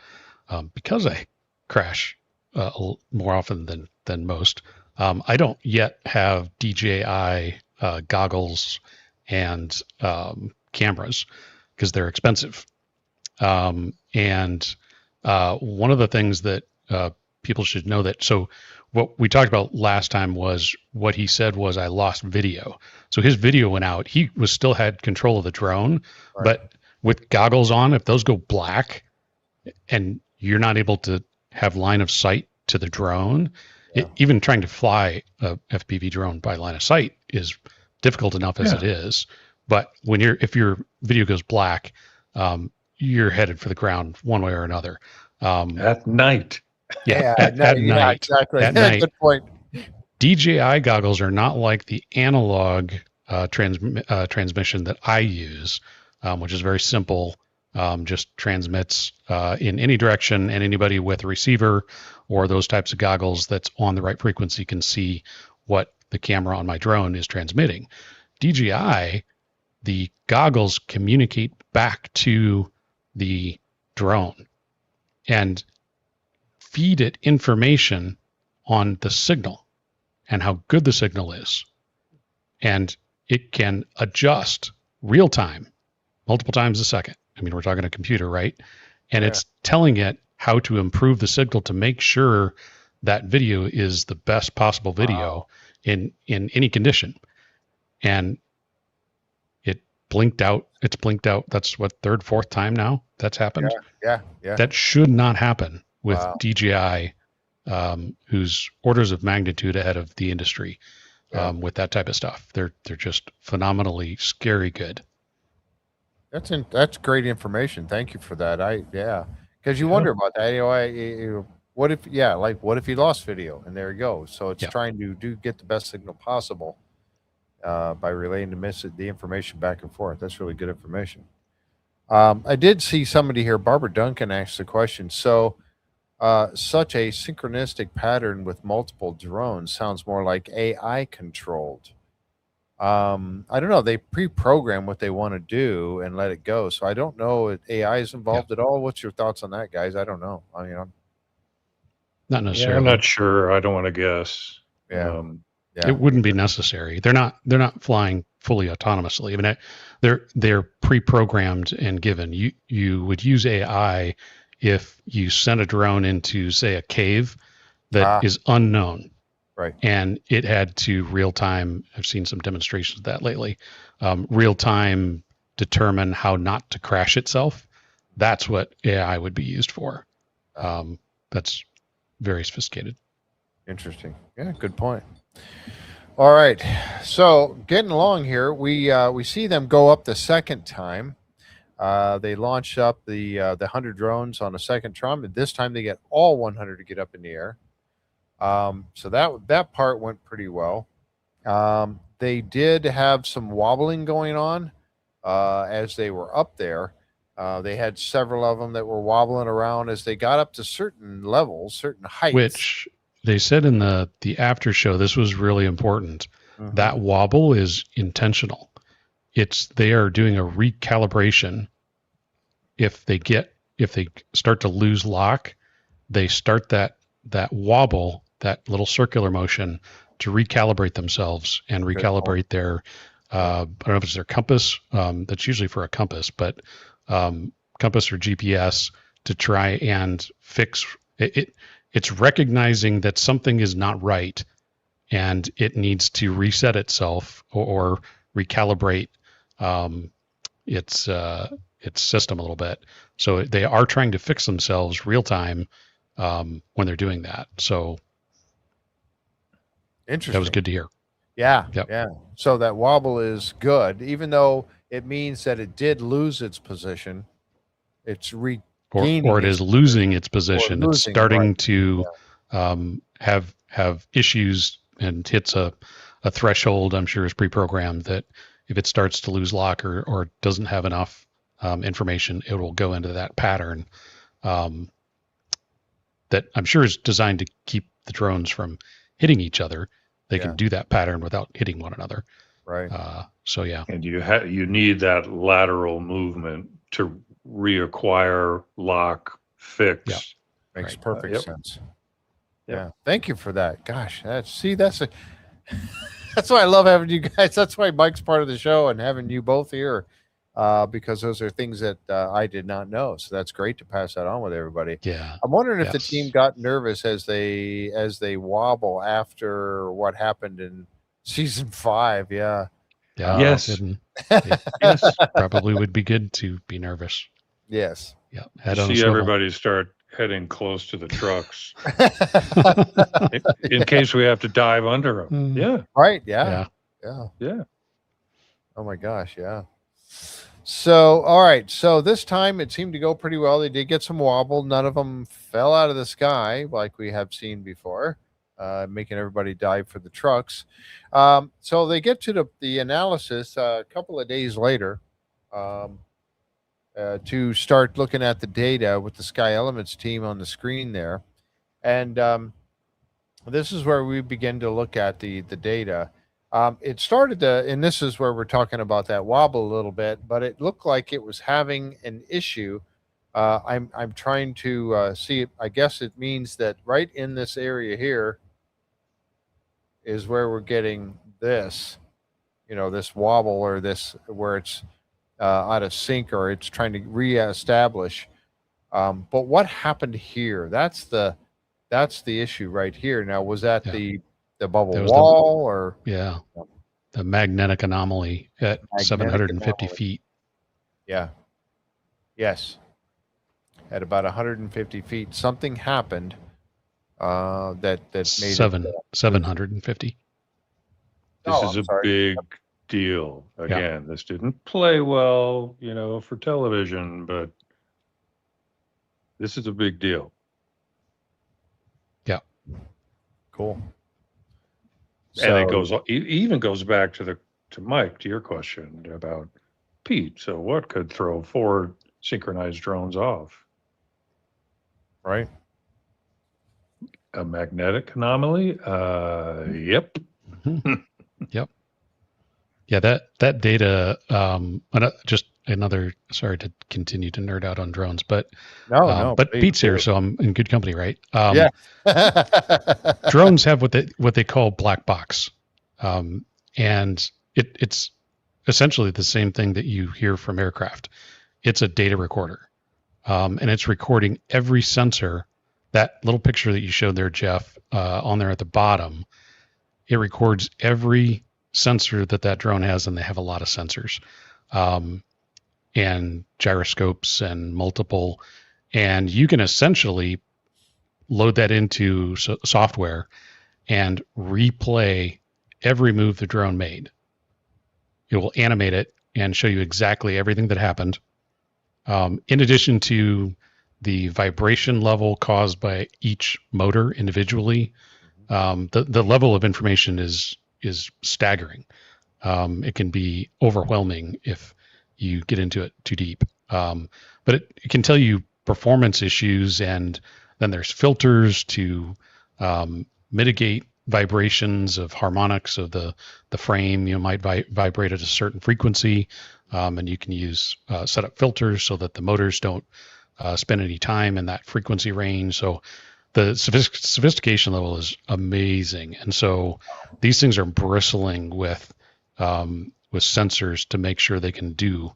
because I crash more often than most. I don't yet have DJI goggles and cameras because they're expensive. And one of the things that people should know so what we talked about last time was what he said was I lost video. So his video went out. He still had control of the drone, but with goggles on, if those go black and you're not able to have line of sight to the drone, even trying to fly a FPV drone by line of sight is difficult enough as it is. But if your video goes black, you're headed for the ground one way or another. At night. At night. Yeah, exactly. At night. Good point. DJI goggles are not like the analog transmission that I use, which is very simple. Just transmits in any direction, and anybody with a receiver or those types of goggles that's on the right frequency can see what the camera on my drone is transmitting. DJI, the goggles communicate back to the drone and feed it information on the signal and how good the signal is. And it can adjust real time, multiple times a second. I mean, we're talking a computer, right? And it's telling it how to improve the signal to make sure that video is the best possible video in any condition. And it blinked out. It's blinked out. That's what, third, fourth time now that's happened. Yeah. That should not happen with DJI, who's orders of magnitude ahead of the industry with that type of stuff. They're just phenomenally scary good. That's great information. Thank you for that. Because you wonder about that. What if you lost video and there you go. So it's trying to get the best signal possible by relaying the information back and forth. That's really good information. I did see somebody here, Barbara Duncan, asked the question. So such a synchronistic pattern with multiple drones sounds more like AI controlled. I don't know. They pre-program what they want to do and let it go. So I don't know if AI is involved at all. What's your thoughts on that, guys? I don't know. I mean, Not Yeah, necessarily. I'm not sure. I don't want to guess. yeah. It wouldn't be necessary. They're not flying fully autonomously. I mean, they're pre-programmed and given. You would use AI if you sent a drone into, say, a cave that is unknown. Right. And it had to real time. I've seen some demonstrations of that lately. Real time determine how not to crash itself. That's what AI would be used for. That's very sophisticated. Interesting. Yeah, good point. All right. So getting along here, we see them go up the second time. They launch up the 100 drones on a second time, and this time they get all 100 to get up in the air. So that part went pretty well. They did have some wobbling going on as they were up there. They had several of them that were wobbling around as they got up to certain levels, certain heights. Which they said in the after show, this was really important. That wobble is intentional. They are doing a recalibration. If they start to lose lock, they start that wobble, that little circular motion, to recalibrate themselves and recalibrate their I don't know if it's their compass. That's usually for a compass, but compass or GPS, to try and fix it. It's recognizing that something is not right and it needs to reset itself or recalibrate its system a little bit. So they are trying to fix themselves real time when they're doing that. So interesting. That was good to hear. Yeah. Yep. Yeah. So that wobble is good, even though it means that it did lose its position. It's regaining, or it is losing its position. It's starting right. to have issues and hits a threshold. I'm sure is pre-programmed that if it starts to lose lock or doesn't have enough information, it will go into that pattern that I'm sure is designed to keep the drones from hitting each other. They can do that pattern without hitting one another. Right. So yeah. And you need that lateral movement to reacquire lock fix. Yeah. Makes perfect sense. Yeah. Thank you for that. Gosh, that's why I love having you guys. That's why Mike's part of the show and having you both here, because those are things that I did not know. So that's great to pass that on with everybody. Yeah. I'm wondering if the team got nervous as they wobble after what happened in season 5. Yeah. Yes. Yes. Probably would be good to be nervous. Yes. Yeah. See everybody start heading close to the trucks in case we have to dive under them. Yeah. Right. Yeah. Oh my gosh. Yeah. So, all right. So this time it seemed to go pretty well. They did get some wobble. None of them fell out of the sky like we have seen before, making everybody dive for the trucks. So they get to the analysis a couple of days later to start looking at the data with the Sky Elements team on the screen there. And this is where we begin to look at the data. It started to, and this is where we're talking about that wobble a little bit, but it looked like it was having an issue. I'm trying to see it. I guess it means that right in this area here is where we're getting this, this wobble or this where it's out of sync or it's trying to reestablish. But what happened here? That's the issue right here. Now, was that the bubble wall or the magnetic anomaly at 750 feet? Yeah. Yes. At about 150 feet, something happened that made 750. This is a big deal. Again, this didn't play well, for television, but this is a big deal. Yeah. Cool. And it even goes back to Mike, to your question about Pete. So what could throw 4 synchronized drones off? Right. A magnetic anomaly? Yep. Yep. Yeah, that data, just another, sorry to continue to nerd out on drones, but No, but please Pete's here, do. so I'm in good company, right? Yeah. Drones have what they call black box, and it's essentially the same thing that you hear from aircraft. It's a data recorder, and it's recording every sensor. That little picture that you showed there, Jeff, on there at the bottom, it records every sensor that drone has, and they have a lot of sensors, and gyroscopes and multiple, and you can essentially load that into software and replay every move the drone made. It will animate it and show you exactly everything that happened. In addition to the vibration level caused by each motor individually, the level of information is staggering. It can be overwhelming if you get into it too deep. But it can tell you performance issues, and then there's filters to mitigate vibrations of harmonics of the frame. You might vibrate at a certain frequency, and you can use set up filters so that the motors don't spend any time in that frequency range. So the sophistication level is amazing, and so these things are bristling with sensors to make sure they can do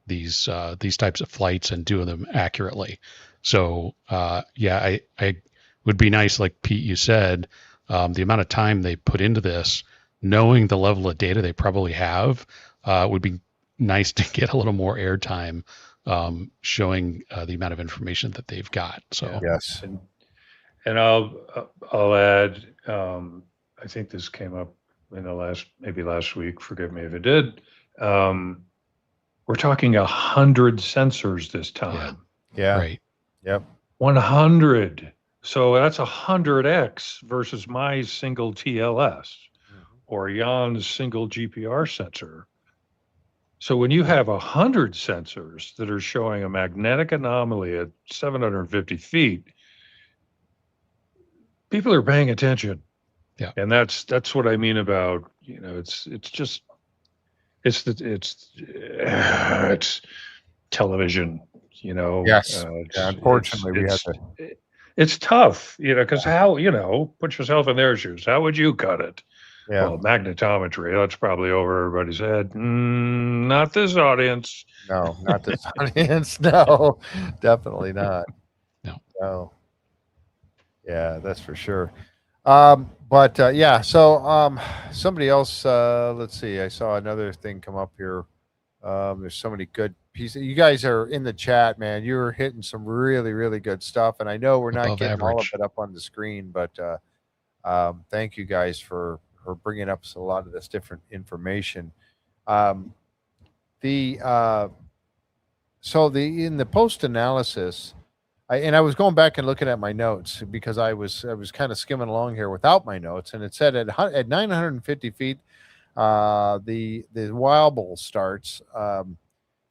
these types of flights and do them accurately. So yeah, I would be nice, like Pete, you said, the amount of time they put into this, knowing the level of data they probably have, would be nice to get a little more airtime, showing the amount of information that they've got. So Yes. And I'll add, I think this came up in the maybe last week, forgive me if it did. We're talking 100 sensors this time. Yeah. Right. Yep. 100. So that's 100x versus my single TLS or Jan's single GPR sensor. So when you have 100 sensors that are showing a magnetic anomaly at 750 feet, people are paying attention. Yeah. And that's what I mean about, it's television, Yes. Unfortunately, we have to. It's tough, because how, put yourself in their shoes. How would you cut it? Yeah. Well, magnetometry, that's probably over everybody's head. Not this audience. No, not this audience. No, definitely not. No. Yeah, that's for sure. But yeah, so somebody else, let's see, I saw another thing come up here. There's so many good pieces. You guys are in the chat, man. You're hitting some really, really good stuff. And I know we're not getting all of it up on the screen, but thank you guys for bringing up a lot of this different information. So in the post analysis, I was going back and looking at my notes because I was kind of skimming along here without my notes, and it said at 950 feet, the wobble starts,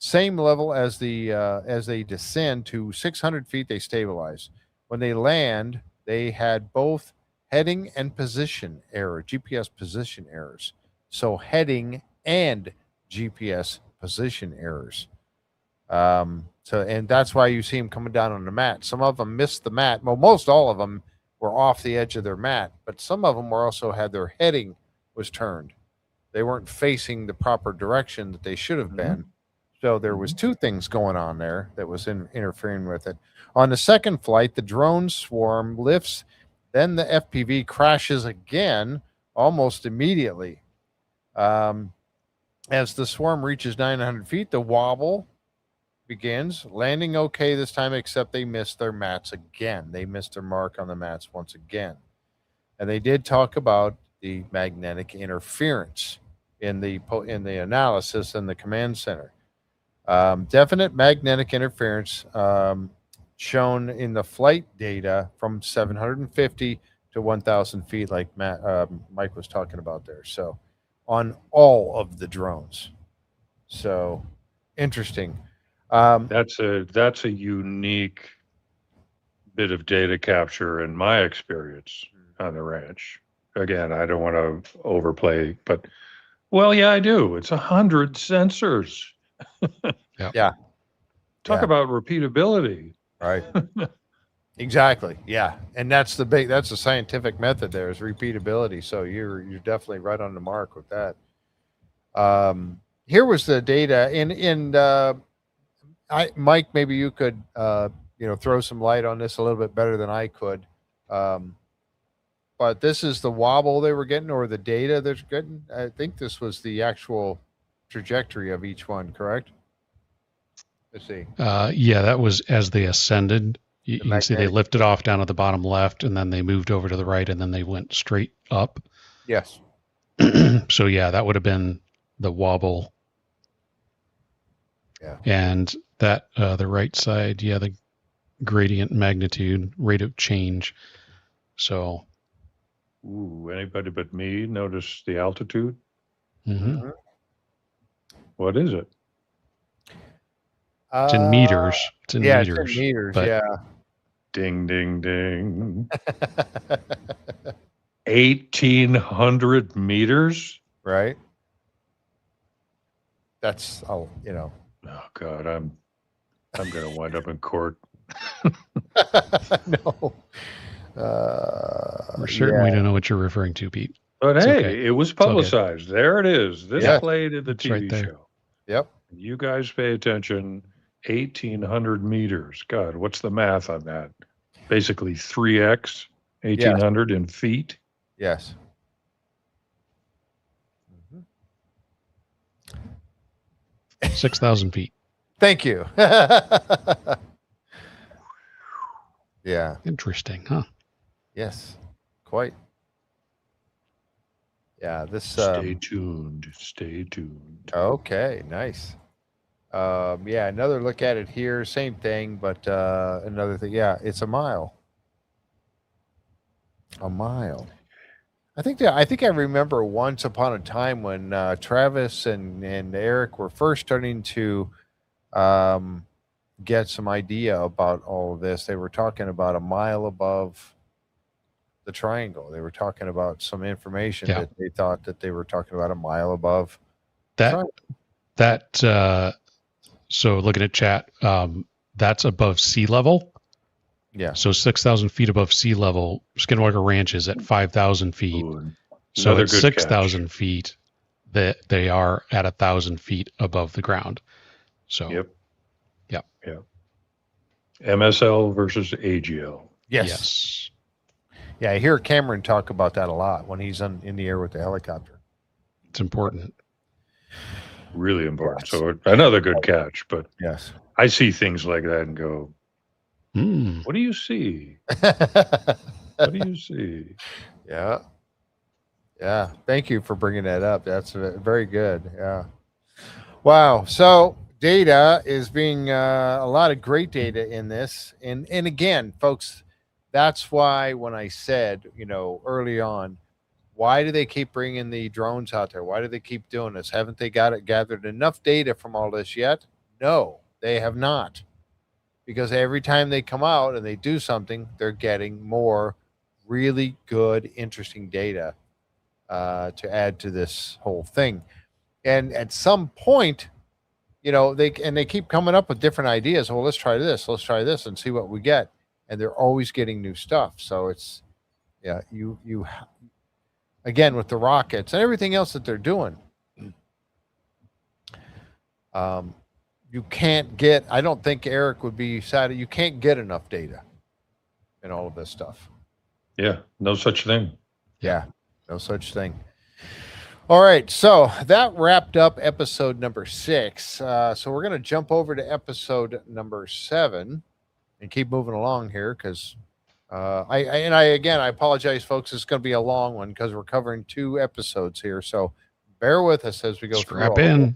same level as they descend to 600 feet, they stabilize. When they land, they had both heading and position error, GPS position errors. So heading and GPS position errors. And that's why you see them coming down on the mat. Some of them missed the mat. Well, most all of them were off the edge of their mat, but some of them were also had their heading was turned. They weren't facing the proper direction that they should have been. So there was two things going on there that was interfering with it. On the second flight, the drone swarm lifts, then the FPV crashes again almost immediately. As the swarm reaches 900 feet, the wobble begins, landing okay this time, except they missed their mats again. They missed their mark on the mats once again. And they did talk about the magnetic interference in the analysis in the command center. Definite magnetic interference shown in the flight data from 750 to 1,000 feet, like Mike was talking about there. So on all of the drones. So interesting. That's a unique bit of data capture in my experience on the ranch. Again, I don't want to overplay, but Well, yeah, I do. It's 100 sensors. Yeah. Talk about repeatability. Right. Exactly. Yeah. And that's the scientific method there is repeatability. So you're definitely right on the mark with that. Here was the data Mike, maybe you could, throw some light on this a little bit better than I could. But this is the wobble they were getting or the data they're getting. I think this was the actual trajectory of each one, correct? Let's see. Yeah, that was as they ascended. You can see they lifted off down at the bottom left, and then they moved over to the right, and then they went straight up. Yes. So yeah, that would have been the wobble. Yeah. And that the right side, the gradient magnitude, rate of change. So. Ooh, anybody but me notice the altitude? Mm-hmm. What is it? It's in meters. It's in meters. It's in meters. Yeah. Ding, ding, ding. 1,800 meters. Right. That's Oh God, I'm going to wind up in court. No. We're certain we don't know what you're referring to, Pete. But it's okay. It was publicized. Okay. There it is. This played in the TV show. Yep. You guys pay attention. 1,800 meters. God, what's the math on that? Basically 3x 1,800 in feet. Yes. 6,000 feet. Thank you. Yeah. Interesting, huh? Yes. Quite. Yeah. This. Stay tuned. Stay tuned. Okay. Nice. Another look at it here. Same thing, but another thing. Yeah, it's a mile. A mile. I think I remember once upon a time when Travis and Eric were first starting to get some idea about all of this. They were talking about a mile above the triangle. They were talking about some information that they thought that they were talking about a mile above that. So looking at chat, that's above sea level. Yeah. So 6,000 feet above sea level. Skinwalker Ranch is at 5,000 feet. Ooh, so at 6,000 feet, that they are at 1,000 feet above the ground. So. Yep. Yeah. MSL versus AGL. Yes. Yeah, I hear Cameron talk about that a lot when he's in the air with the helicopter. It's important. Really important. Yes. So another good catch, but yes, I see things like that and go, what do you see? What do you see? Yeah. Yeah. Thank you for bringing that up. That's very good. Yeah. Wow. So data is being a lot of great data in this. And again, folks, that's why when I said, early on, why do they keep bringing the drones out there? Why do they keep doing this? Haven't they gathered enough data from all this yet? No, they have not. Because every time they come out and they do something, they're getting more really good, interesting data to add to this whole thing. And at some point, they keep coming up with different ideas. Well, let's try this and see what we get. And they're always getting new stuff. So it's, you again, with the rockets and everything else that they're doing, you can't get, I don't think Eric would be sad. You can't get enough data in all of this stuff. Yeah, no such thing. Yeah, no such thing. All right, so that wrapped up episode number 6. So we're going to jump over to episode number 7 and keep moving along here because I apologize, folks. It's going to be a long one because we're covering 2 episodes here. So bear with us as we go through. Strap in.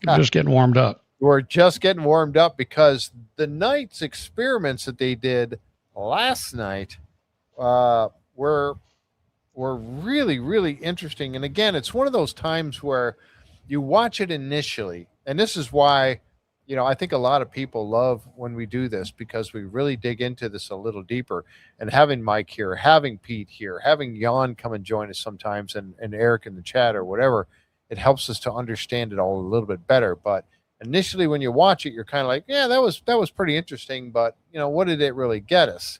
I'm just getting warmed up. We're just getting warmed up because the night's experiments that they did last night were really, really interesting. And again, it's one of those times where you watch it initially, and this is why I think a lot of people love when we do this because we really dig into this a little deeper. And having Mike here, having Pete here, having Jan come and join us sometimes, and Eric in the chat or whatever, it helps us to understand it all a little bit better. But initially, when you watch it, you're kind of like, yeah, that was pretty interesting, but what did it really get us?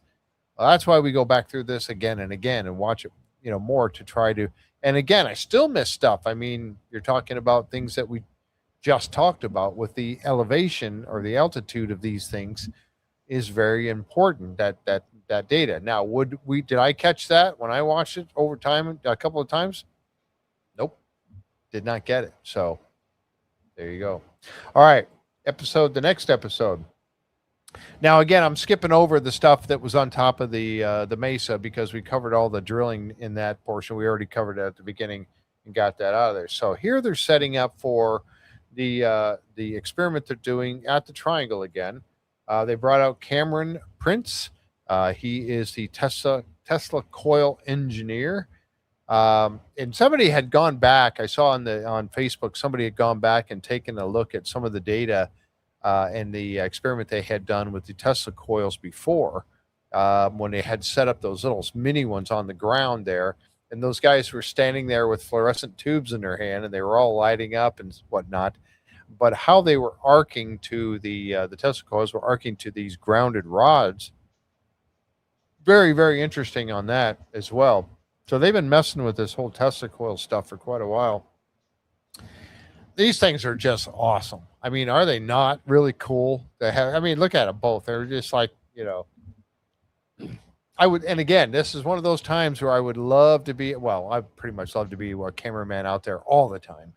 Well, that's why we go back through this again and again and watch it, more to try to. And again, I still miss stuff. I mean, you're talking about things that we just talked about with the elevation or the altitude of these things is very important. That data. Now, did I catch that when I watched it over time a couple of times? Nope, did not get it. So there you go. All right, the next episode. Now, again, I'm skipping over the stuff that was on top of the mesa because we covered all the drilling in that portion. We already covered it at the beginning and got that out of there. So here they're setting up for the experiment they're doing at the Triangle again. They brought out Cameron Prince. He is the Tesla Coil engineer. And somebody had gone back. I saw on Facebook somebody had gone back and taken a look at some of the data and the experiment they had done with the Tesla coils before, when they had set up those little mini ones on the ground there. And those guys were standing there with fluorescent tubes in their hand, and they were all lighting up and whatnot. But how they were arcing to the Tesla coils were arcing to these grounded rods. Very, very interesting on that as well. So they've been messing with this whole Tesla coil stuff for quite a while. These things are just awesome. I mean, are they not really cool? I mean, look at them both. They're just like, and again, this is one of those times where I would love to be, I pretty much love to be a cameraman out there all the time.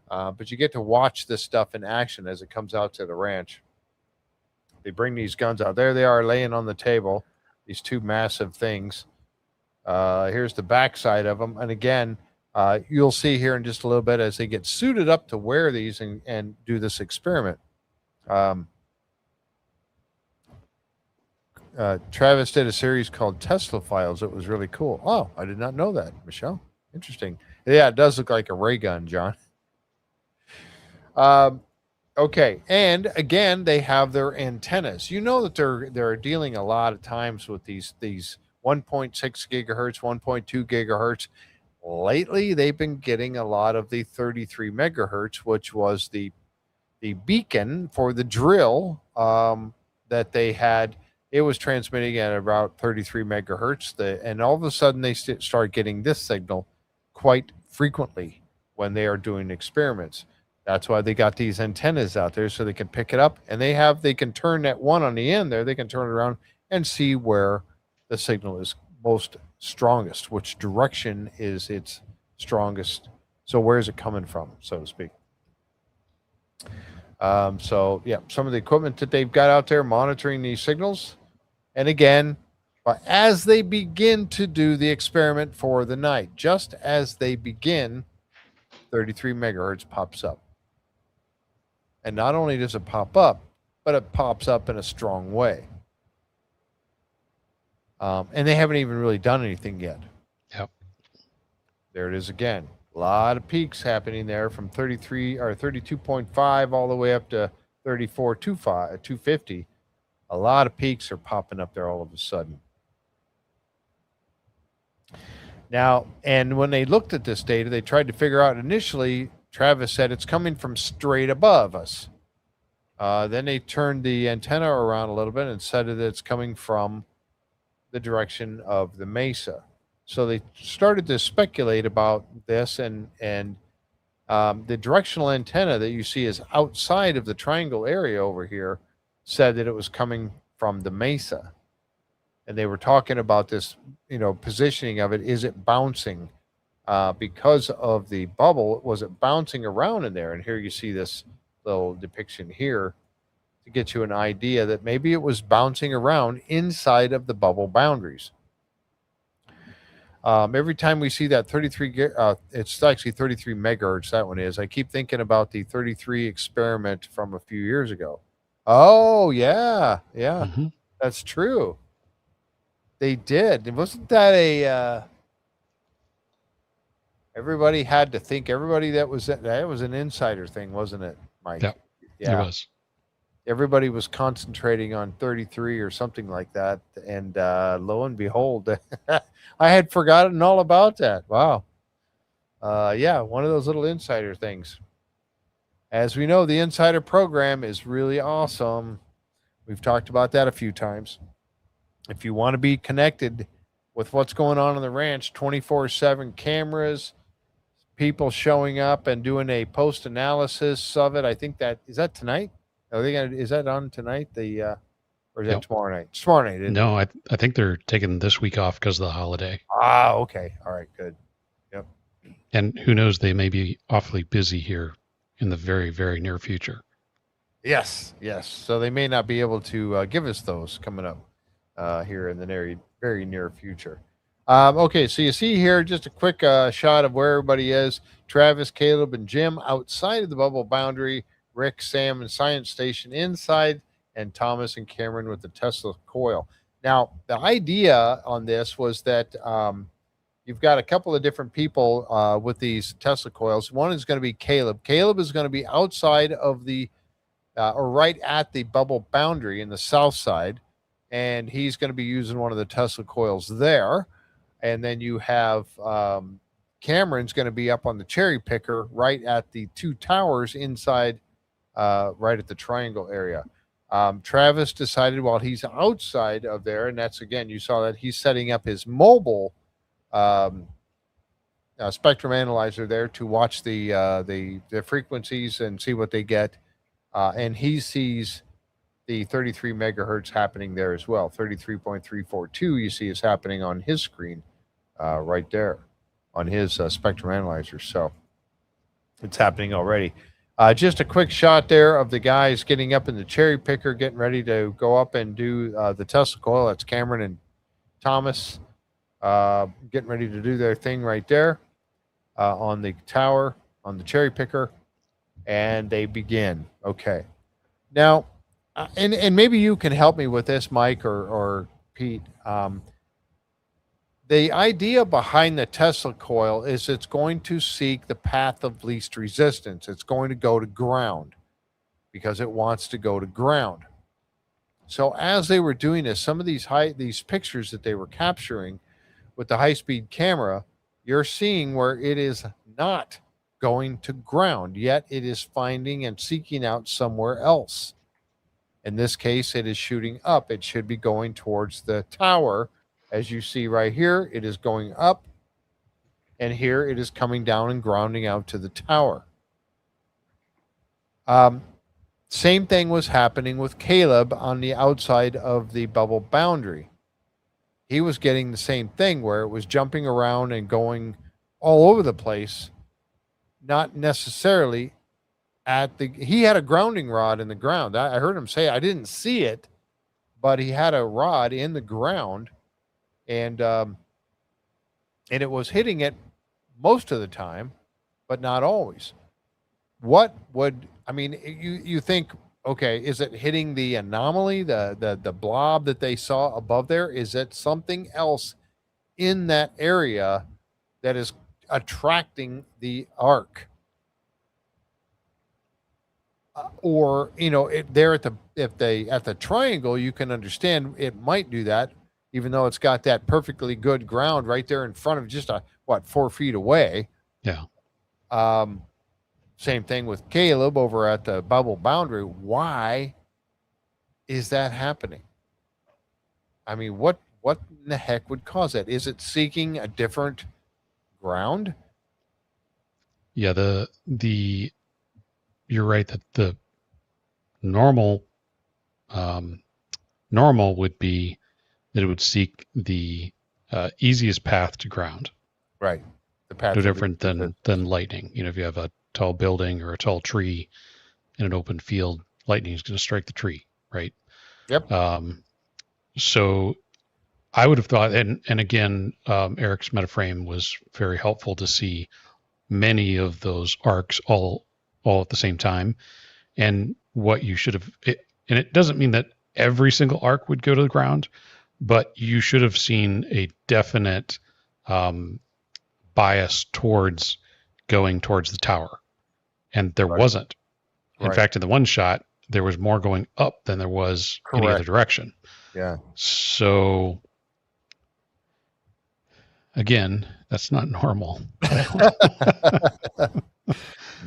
But you get to watch this stuff in action as it comes out to the ranch. They bring these guns out. There they are laying on the table, these two massive things. Here's the backside of them. And again, you'll see here in just a little bit as they get suited up to wear these and do this experiment. Travis did a series called Tesla Files. It was really cool. Oh, I did not know that, Michelle. Interesting. Yeah, it does look like a ray gun, John. Okay, and again, they have their antennas. You know that they're dealing a lot of times with these 1.6 gigahertz, 1.2 gigahertz. Lately, they've been getting a lot of the 33 megahertz, which was the beacon for the drill that they had. It was transmitting at about 33 megahertz, and all of a sudden they start getting this signal quite frequently when they are doing experiments. That's why they got these antennas out there so they can pick it up, and they can turn that one on the end there. They can turn it around and see where the signal is most strongest, which direction is its strongest. So where is it coming from, so to speak? So yeah, some of the equipment that they've got out there monitoring these signals. And again, as they begin to do the experiment for the night, just as they begin, 33 megahertz pops up. And not only does it pop up, but it pops up in a strong way. And they haven't even really done anything yet. Yep. There it is again. A lot of peaks happening there from 33 or 32.5 all the way up to 250. A lot of peaks are popping up there all of a sudden. Now, and when they looked at this data, they tried to figure out initially, Travis said it's coming from straight above us. Then they turned the antenna around a little bit and said that it's coming from the direction of the mesa. So they started to speculate about this, and the directional antenna that you see is outside of the triangle area over here said that it was coming from the mesa. And they were talking about this, positioning of it. Is it bouncing because of the bubble? Was it bouncing around in there? And here you see this little depiction here to get you an idea that maybe it was bouncing around inside of the bubble boundaries. Every time we see that 33, it's actually 33 megahertz, that one is. I keep thinking about the 33 experiment from a few years ago. Oh, yeah. Mm-hmm. That's true. They did. Wasn't that everybody had to think, that was an insider thing, wasn't it, Mike? Yep, yeah. It was. everybody was concentrating on 33 or something like that. And lo and behold, I had forgotten all about that. Wow. Yeah, one of those little insider things. As we know, the insider program is really awesome. We've talked about that a few times. If you want to be connected with what's going on the ranch, 24/7 cameras, people showing up and doing a post analysis of it. I think that is that tonight. Are they gonna? Is that on tonight? Or is that tomorrow night? It's tomorrow night. Isn't No, I think they're taking this week off because of the holiday. Ah, okay. All right, good. Yep. And who knows, they may be awfully busy here in the very, very near future. Yes, yes. So they may not be able to give us those coming up here in the very near future. Okay, so you see here just a quick shot of where everybody is. Travis, Caleb, and Jim outside of the bubble boundary. Rick, Sam, and Science Station inside, and Thomas and Cameron with the Tesla Coil. Now, the idea on this was that you've got a couple of different people with these Tesla coils. One is going to be Caleb. Caleb is going to be outside of the or right at the bubble boundary in the south side, and he's going to be using one of the Tesla coils there. And then you have Cameron's going to be up on the cherry picker right at the two towers inside, right at the triangle area. Travis decided while he's outside of there, and that's again, you saw that he's setting up his mobile spectrum analyzer there to watch the frequencies and see what they get. And he sees the 33 megahertz happening there as well. 33.342 you see is happening on his screen right there on his spectrum analyzer. So it's happening already. Just a quick shot there of the guys getting up in the cherry picker, getting ready to go up and do the Tesla coil. That's Cameron and Thomas getting ready to do their thing right there on the tower, on the cherry picker. And they begin. Okay. Now, and maybe you can help me with this, Mike or Pete. The idea behind the Tesla coil is it's going to seek the path of least resistance. It's going to go to ground because it wants to go to ground. So as they were doing this, some of these pictures that they were capturing with the high-speed camera, you're seeing where it is not going to ground, yet it is finding and seeking out somewhere else. In this case, it is shooting up. It should be going towards the tower. As you see right here, it is going up, and here it is coming down and grounding out to the tower. Same thing was happening with Caleb on the outside of the bubble boundary. He was getting the same thing where it was jumping around and going all over the place, not necessarily he had a grounding rod in the ground. I heard him say, I didn't see it, but he had a rod in the ground, and it was hitting it most of the time, but not always. You think, okay, is it hitting the anomaly, the blob that they saw above there? Is it something else in that area that is attracting the arc? Or there at the triangle, you can understand it might do that, even though it's got that perfectly good ground right there in front of just 4 feet away. Yeah. Same thing with Caleb over at the bubble boundary. Why is that happening? I mean, what in the heck would cause that? Is it seeking a different ground? Yeah, you're right that the normal would be that it would seek the easiest path to ground. Right. The path no different than lightning. If you have a tall building or a tall tree in an open field, lightning is going to strike the tree, right? Yep. So I would have thought, and again, Eric's metaframe was very helpful to see many of those arcs all at the same time. And what you should have, and it doesn't mean that every single arc would go to the ground, but you should have seen a definite bias towards going towards the tower. And there wasn't. In fact, in the one shot, there was more going up than there was any other Correct. direction. Yeah. So again, that's not normal.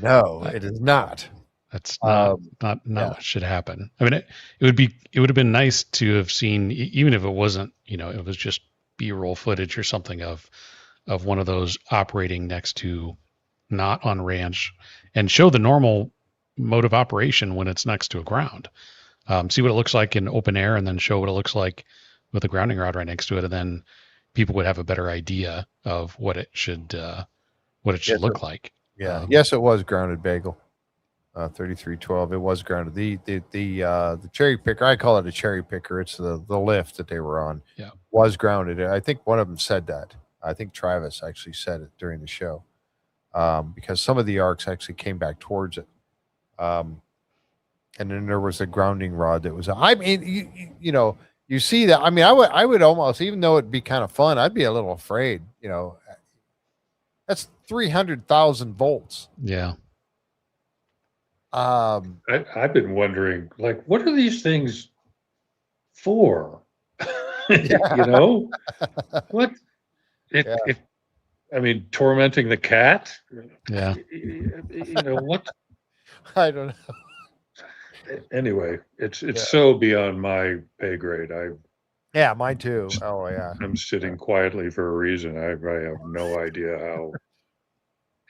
No, it is not. That's not what should happen. I mean, it would have been nice to have seen, even if it wasn't, it was just B-roll footage or something of one of those operating next to, not on ranch, and show the normal mode of operation when it's next to a ground. See what it looks like in open air, and then show what it looks like with a grounding rod right next to it, and then people would have a better idea of what it should look like. Yeah. Yes, it was grounded, Bagel. 3312. It was grounded. The cherry picker, I call it a cherry picker. It's the lift that they were on. Yeah. Was grounded. I think one of them said that. I think Travis actually said it during the show. Because some of the arcs actually came back towards it. And then there was a grounding rod that was, I mean, you see that. I mean, I would almost, even though it'd be kind of fun, I'd be a little afraid, that's 300,000 volts. Yeah. I've been wondering, like, what are these things for? What? I mean, tormenting the cat? Yeah. What? I don't know. Anyway, it's so beyond my pay grade. Yeah, mine too. Oh yeah. I'm sitting quietly for a reason. I have no idea how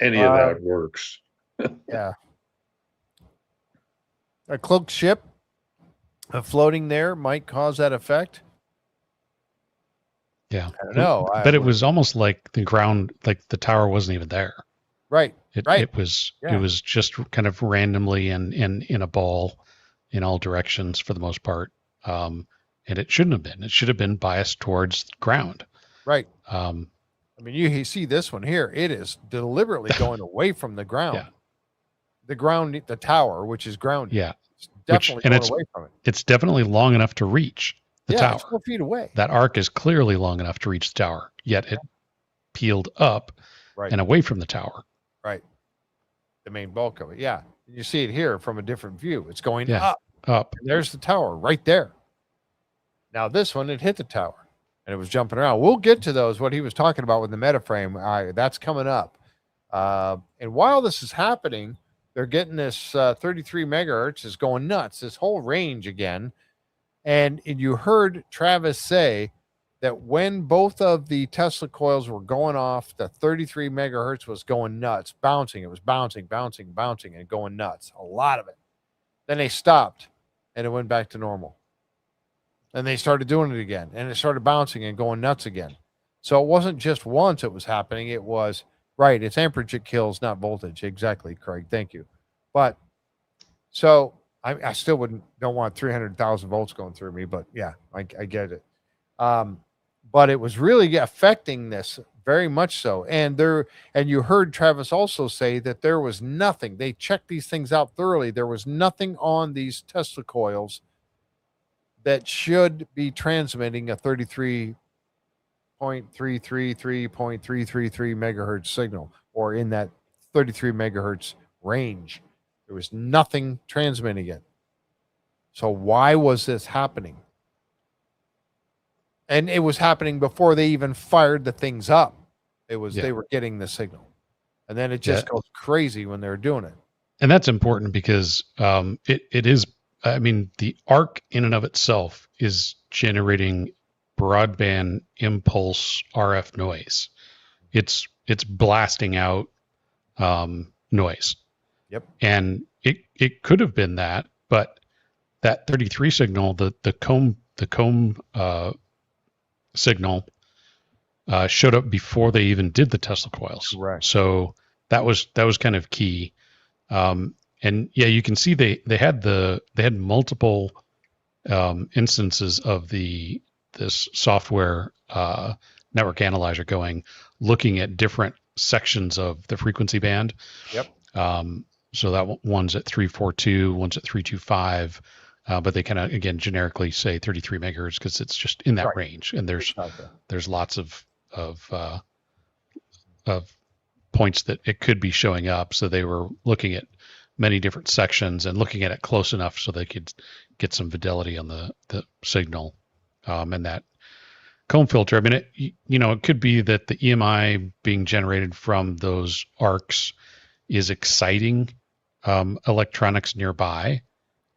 any of that works. Yeah. A cloaked ship floating there might cause that effect. Yeah. I don't know. But it was almost like the ground, like the tower wasn't even there. Right. It was just kind of randomly and in a ball in all directions for the most part. And it shouldn't have been. It should have been biased towards ground. Right. I mean, you see this one here. It is deliberately going away from the ground. Yeah. The ground, the tower, which is grounded. Yeah. It's definitely going away from it. It's definitely long enough to reach the tower. It's 4 feet away. That arc is clearly long enough to reach the tower, yet it peeled up and away from the tower. Right. The main bulk of it. Yeah. You see it here from a different view. It's going up. And there's the tower right there. Now this one, it hit the tower and it was jumping around. We'll get to those, what he was talking about with the metaframe. That's coming up. And while this is happening, they're getting this 33 megahertz is going nuts, this whole range again. And you heard Travis say that when both of the Tesla coils were going off, the 33 megahertz was going nuts, bouncing. It was bouncing, and going nuts. A lot of it. Then they stopped and it went back to normal. And they started doing it again, and it started bouncing and going nuts again. So it wasn't just once it was happening. It was, right, it's amperage it kills, not voltage. Exactly, Craig. Thank you. But so I still don't want 300,000 volts going through me, but yeah, I get it. But it was really affecting this very much so. And you heard Travis also say that there was nothing. They checked these things out thoroughly. There was nothing on these Tesla coils that should be transmitting a 33.333.333 megahertz signal, or in that 33 megahertz range. There was nothing transmitting it. So why was this happening? And it was happening before they even fired the things up. It was they were getting the signal. And then it just goes crazy when they're doing it. And that's important because it is, I mean, the arc in and of itself is generating broadband impulse RF noise. It's blasting out noise. Yep. And it could have been that, but that 33 signal, the comb signal showed up before they even did the Tesla coils. Correct. So that was kind of key. And yeah, you can see they had multiple instances of this software network analyzer looking at different sections of the frequency band. Yep. So that one's at 342, one's at 325, but they kind of again generically say 33 megahertz because it's just in that range. And there's lots of points that it could be showing up. So they were looking at many different sections and looking at it close enough so they could get some fidelity on the signal. And that comb filter, I mean, it could be that the EMI being generated from those arcs is exciting electronics nearby,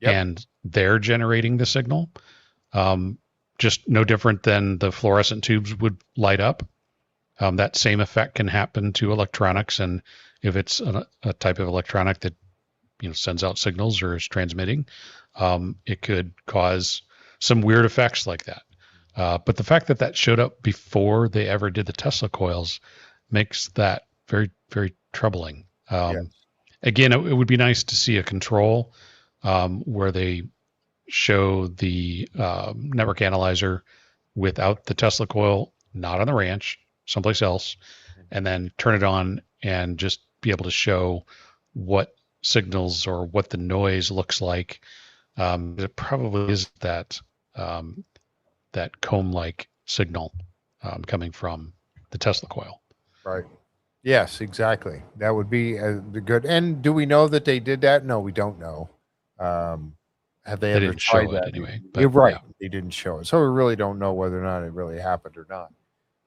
and they're generating the signal. Just no different than the fluorescent tubes would light up. That same effect can happen to electronics, and if it's a type of electronic that sends out signals or is transmitting, it could cause some weird effects like that. But the fact that showed up before they ever did the Tesla coils makes that very, very troubling. Again, it would be nice to see a control where they show the network analyzer without the Tesla coil, not on the ranch, someplace else, and then turn it on and just be able to show what signals or what the noise looks like. It probably is that comb-like signal coming from the Tesla coil. Right. Yes, exactly. That would be the good. And do we know that they did that? No, we don't know. Have they ever tried that? Anyway, you're right. Yeah. They didn't show it. So we really don't know whether or not it really happened or not.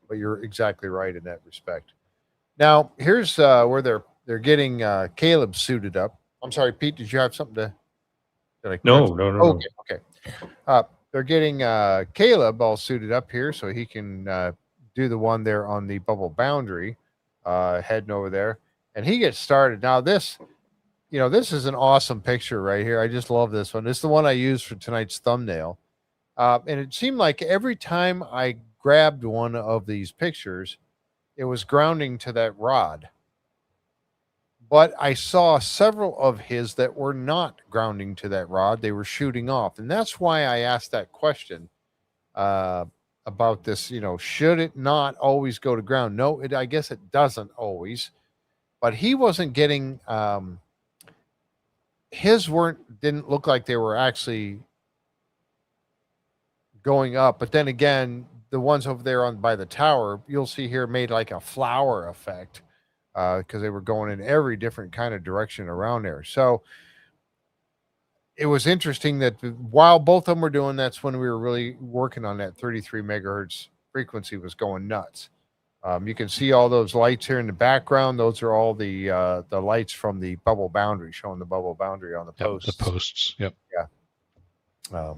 But you're exactly right in that respect. Now, here's where they're getting Caleb suited up. I'm sorry, Pete, did you have something to? No. Okay. They're getting Caleb all suited up here so he can do the one there on the bubble boundary, heading over there, and he gets started. Now this is an awesome picture right here. I just love this one. It's the one I used for tonight's thumbnail, and it seemed like every time I grabbed one of these pictures, it was grounding to that rod. But I saw several of his that were not grounding to that rod. They were shooting off. And that's why I asked that question about this, should it not always go to ground? No, I guess it doesn't always. But he wasn't getting, his didn't look like they were actually going up. But then again, the ones over there by the tower, you'll see here, made like a flower effect. Because they were going in every different kind of direction around there. So it was interesting that while both of them were doing, that's when we were really working on that 33 megahertz frequency was going nuts. You can see all those lights here in the background. Those are all the lights from the bubble boundary, showing the bubble boundary on the posts. The posts, yep. Yeah.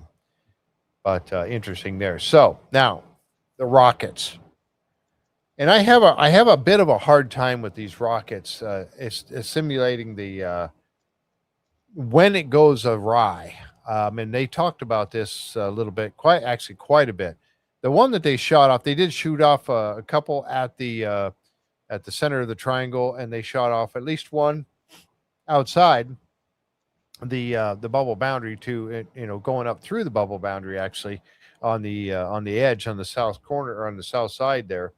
But interesting there. So now the rockets. And I have a bit of a hard time with these rockets. It's simulating the when it goes awry. And they talked about this a little bit, quite a bit. The one that they shot off, they did shoot off a couple at the center of the triangle, and they shot off at least one outside the bubble boundary to going up through the bubble boundary actually on the edge on the south corner or on the south side there.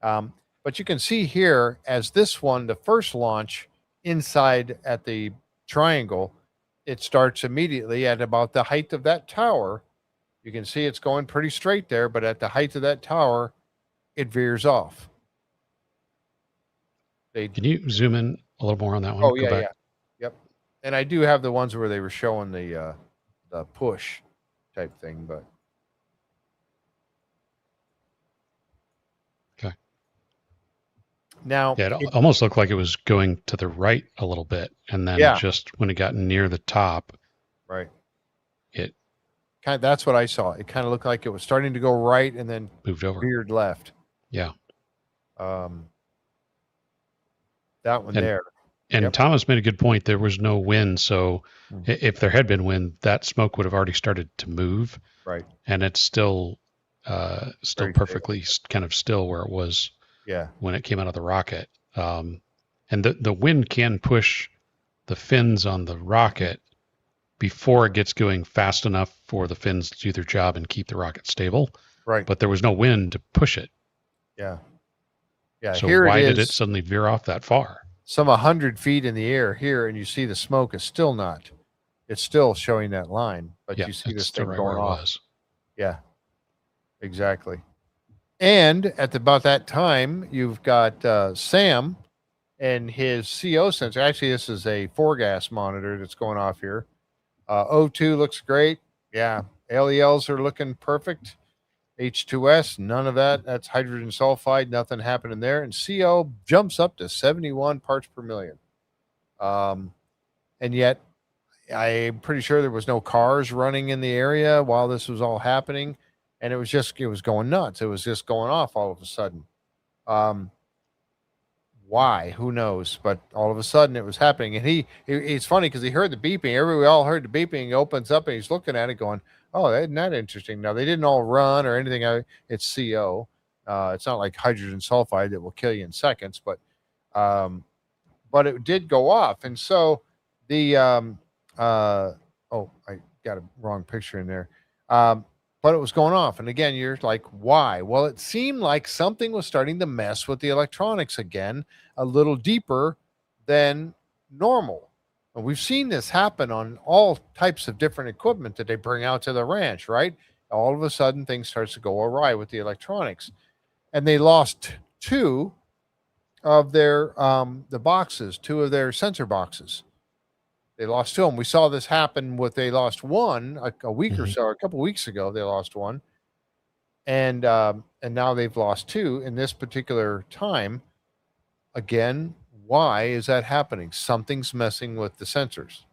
But you can see here as this one, the first launch inside at the triangle, it starts immediately at about the height of that tower. You can see it's going pretty straight there, but at the height of that tower, it veers off. Can you zoom in a little more on that one? Oh, yeah. Yep. And I do have the ones where they were showing the push type thing, but. Now, yeah, it almost looked like it was going to the right a little bit, and then just when it got near the top, right, it kind of, that's what I saw. It kind of looked like it was starting to go right and then moved over, veered left. Yeah, that one there. And Thomas made a good point. There was no wind, so if there had been wind, that smoke would have already started to move. Right, and it's still perfectly kind of still where it was. Yeah. When it came out of the rocket. And the wind can push the fins on the rocket before it gets going fast enough for the fins to do their job and keep the rocket stable. Right. But there was no wind to push it. Yeah. Yeah. So why did it suddenly veer off that far? Some 100 feet in the air here, and you see the smoke is still not. It's still showing that line, but you see this thing going off. Yeah. Exactly. And at about that time, you've got Sam and his CO sensor. Actually, this is a 4-gas monitor that's going off here. O2 looks great. Yeah. LELs are looking perfect. H2S, none of that. That's hydrogen sulfide. Nothing happening there. And CO jumps up to 71 parts per million. And yet, I'm pretty sure there was no cars running in the area while this was all happening. And it was going nuts. It was just going off all of a sudden. Why? Who knows? But all of a sudden it was happening. And it's funny because he heard the beeping. We all heard the beeping. He opens up and he's looking at it going, oh, isn't that interesting? Now, they didn't all run or anything. It's CO. It's not like hydrogen sulfide that will kill you in seconds, but it did go off. And so I got a wrong picture in there. But it was going off. And again, you're like, why? Well, it seemed like something was starting to mess with the electronics again, a little deeper than normal. And we've seen this happen on all types of different equipment that they bring out to the ranch, right? All of a sudden, things starts to go awry with the electronics. And they lost two of their two of their sensor boxes. They lost two of them. We saw this happen they lost one a week or so, a couple of weeks ago. They lost one, and now they've lost two in this particular time. Again, why is that happening? Something's messing with the sensors.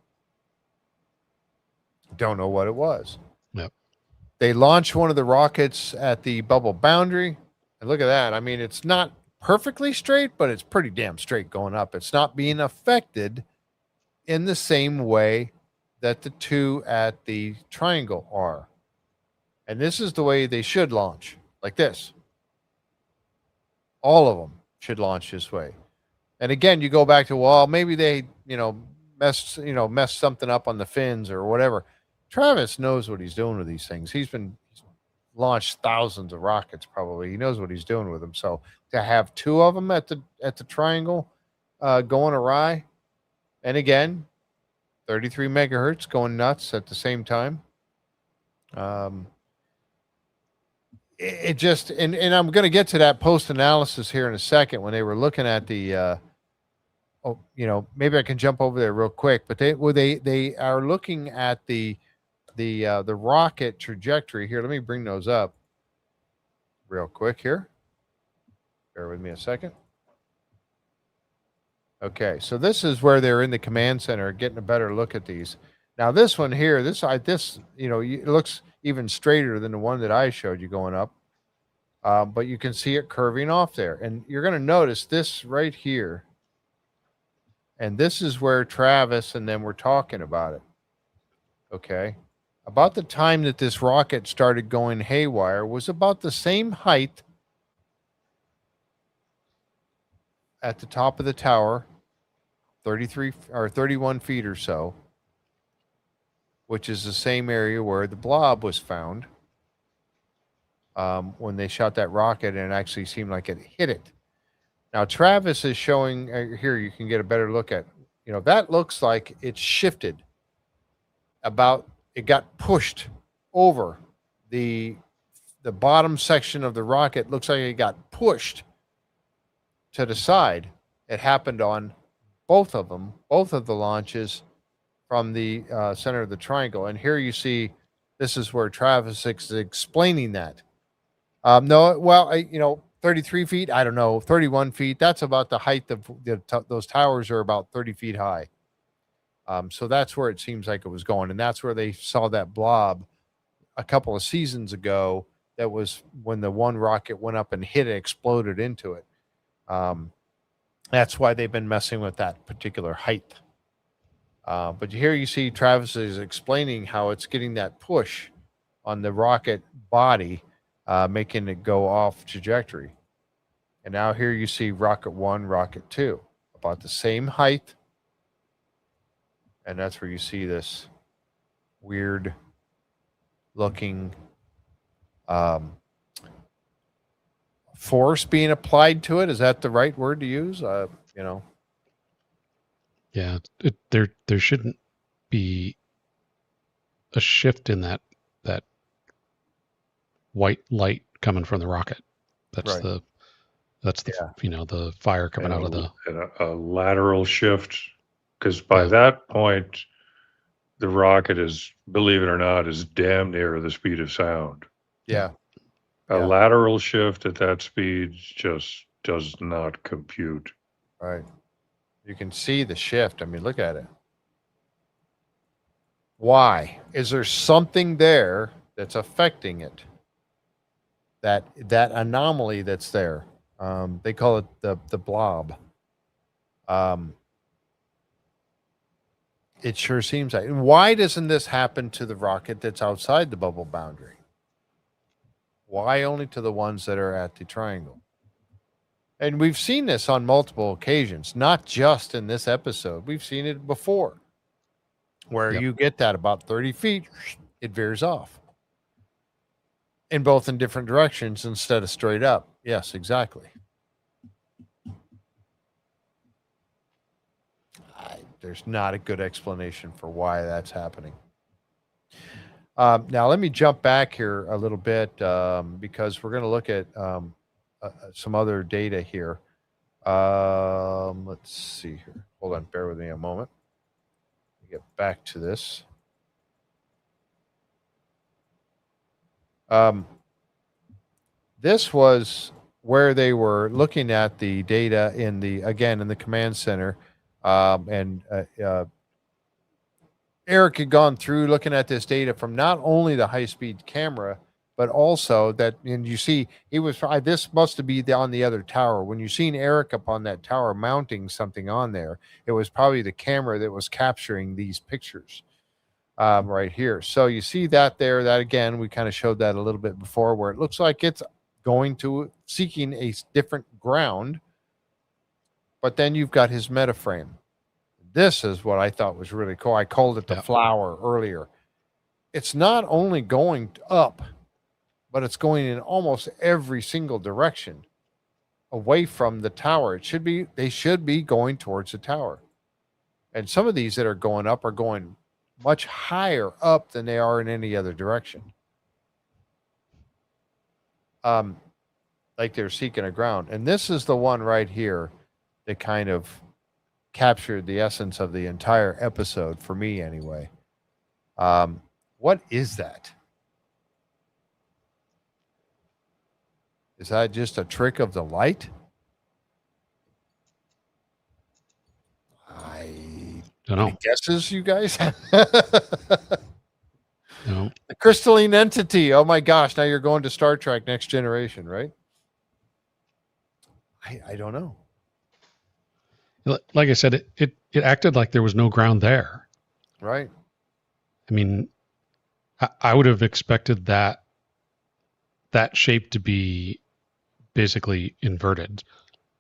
Don't know what it was. Yep. They launched one of the rockets at the bubble boundary, and look at that. I mean, it's not perfectly straight, but it's pretty damn straight going up. It's not being affected in the same way that the two at the triangle are. And this is the way they should launch, like this. All of them should launch this way. And again, you go back to, well, maybe they, messed something up on the fins or whatever. Travis knows what he's doing with these things. He's launched thousands of rockets probably. He knows what he's doing with them. So to have two of them at the triangle going awry, and again, 33 megahertz going nuts at the same time. It just, and I'm going to get to that post analysis here in a second when they were looking at the, maybe I can jump over there real quick, but they are looking at the rocket trajectory here. Let me bring those up real quick here. Bear with me a second. Okay, so this is where they're in the command center getting a better look at these. Now this one here, it looks even straighter than the one that I showed you going up, but you can see it curving off there. And you're going to notice this right here. And this is where Travis and them were talking about it. Okay, about the time that this rocket started going haywire was about the same height at the top of the tower, 33 or 31 feet or so, which is the same area where the Blob was found when they shot that rocket, and it actually seemed like it hit it. Now, Travis is showing here, you can get a better look at, that looks like it shifted it got pushed over the bottom section of the rocket. Looks like it got pushed to the side. It happened on both of the launches from the center of the triangle. And here you see, this is where Travis is explaining that. 33 feet, I don't know, 31 feet. That's about the height of those towers are about 30 feet high. So that's where it seems like it was going. And that's where they saw that Blob a couple of seasons ago. That was when the one rocket went up and hit it, exploded into it. That's why they've been messing with that particular height. But here you see Travis is explaining how it's getting that push on the rocket body, making it go off trajectory. And now here you see rocket one, rocket two, about the same height. And that's where you see this weird looking force being applied to it. Is that the right word to use? Yeah, there shouldn't be a shift in that white light coming from the rocket. That's right. That's the the fire coming out of the a lateral shift, because by that point, the rocket is, believe it or not, is damn near the speed of sound. Yeah. A lateral shift at that speed just does not compute. Right. You can see the shift. I mean, look at it. Why? Is there something there that's affecting it? That anomaly that's there. They call it the blob. It sure seems like. Why doesn't this happen to the rocket that's outside the bubble boundary? Why only to the ones that are at the triangle? And we've seen this on multiple occasions, not just in this episode. We've seen it before, where you get that about 30 feet, it veers off. In different directions instead of straight up. Yes, exactly. There's not a good explanation for why that's happening. Now, let me jump back here a little bit because we're going to look at some other data here. Let's see here. Hold on. Bear with me a moment. Get back to this. This was where they were looking at the data in the command center. Eric had gone through looking at this data from not only the high-speed camera, but also that, and you see, this must be on the other tower. When you seen Eric up on that tower mounting something on there, it was probably the camera that was capturing these pictures right here. So you see that there, that again, we kind of showed that a little bit before, where it looks like it's going to seeking a different ground, but then you've got his metaframe. This is what I thought was really cool. I called it the flower earlier. It's not only going up, but it's going in almost every single direction away from the tower. They should be going towards the tower. And some of these that are going up are going much higher up than they are in any other direction. Like they're seeking a ground. And this is the one right here that kind of captured the essence of the entire episode for me anyway. What is that? Is that just a trick of the light? I don't know. Any guesses, you guys? No. The crystalline entity. Oh my gosh. Now you're going to Star Trek Next Generation, right? I don't know. Like I said, it acted like there was no ground there. Right. I mean, I would have expected that shape to be basically inverted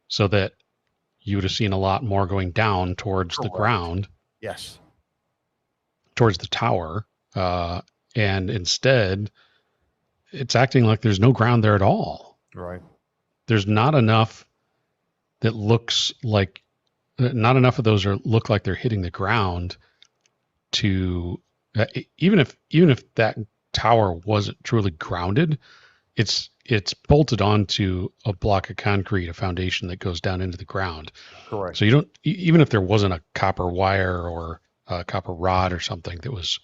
so that you would have seen a lot more going down towards the ground. Yes. Towards the tower. And instead, it's acting like there's no ground there at all. Right. There's not enough that looks like, not enough of those look like they're hitting the ground to, even if that tower wasn't truly grounded, it's bolted onto a block of concrete, a foundation that goes down into the ground. Correct. So you don't, even if there wasn't a copper wire or a copper rod or something that was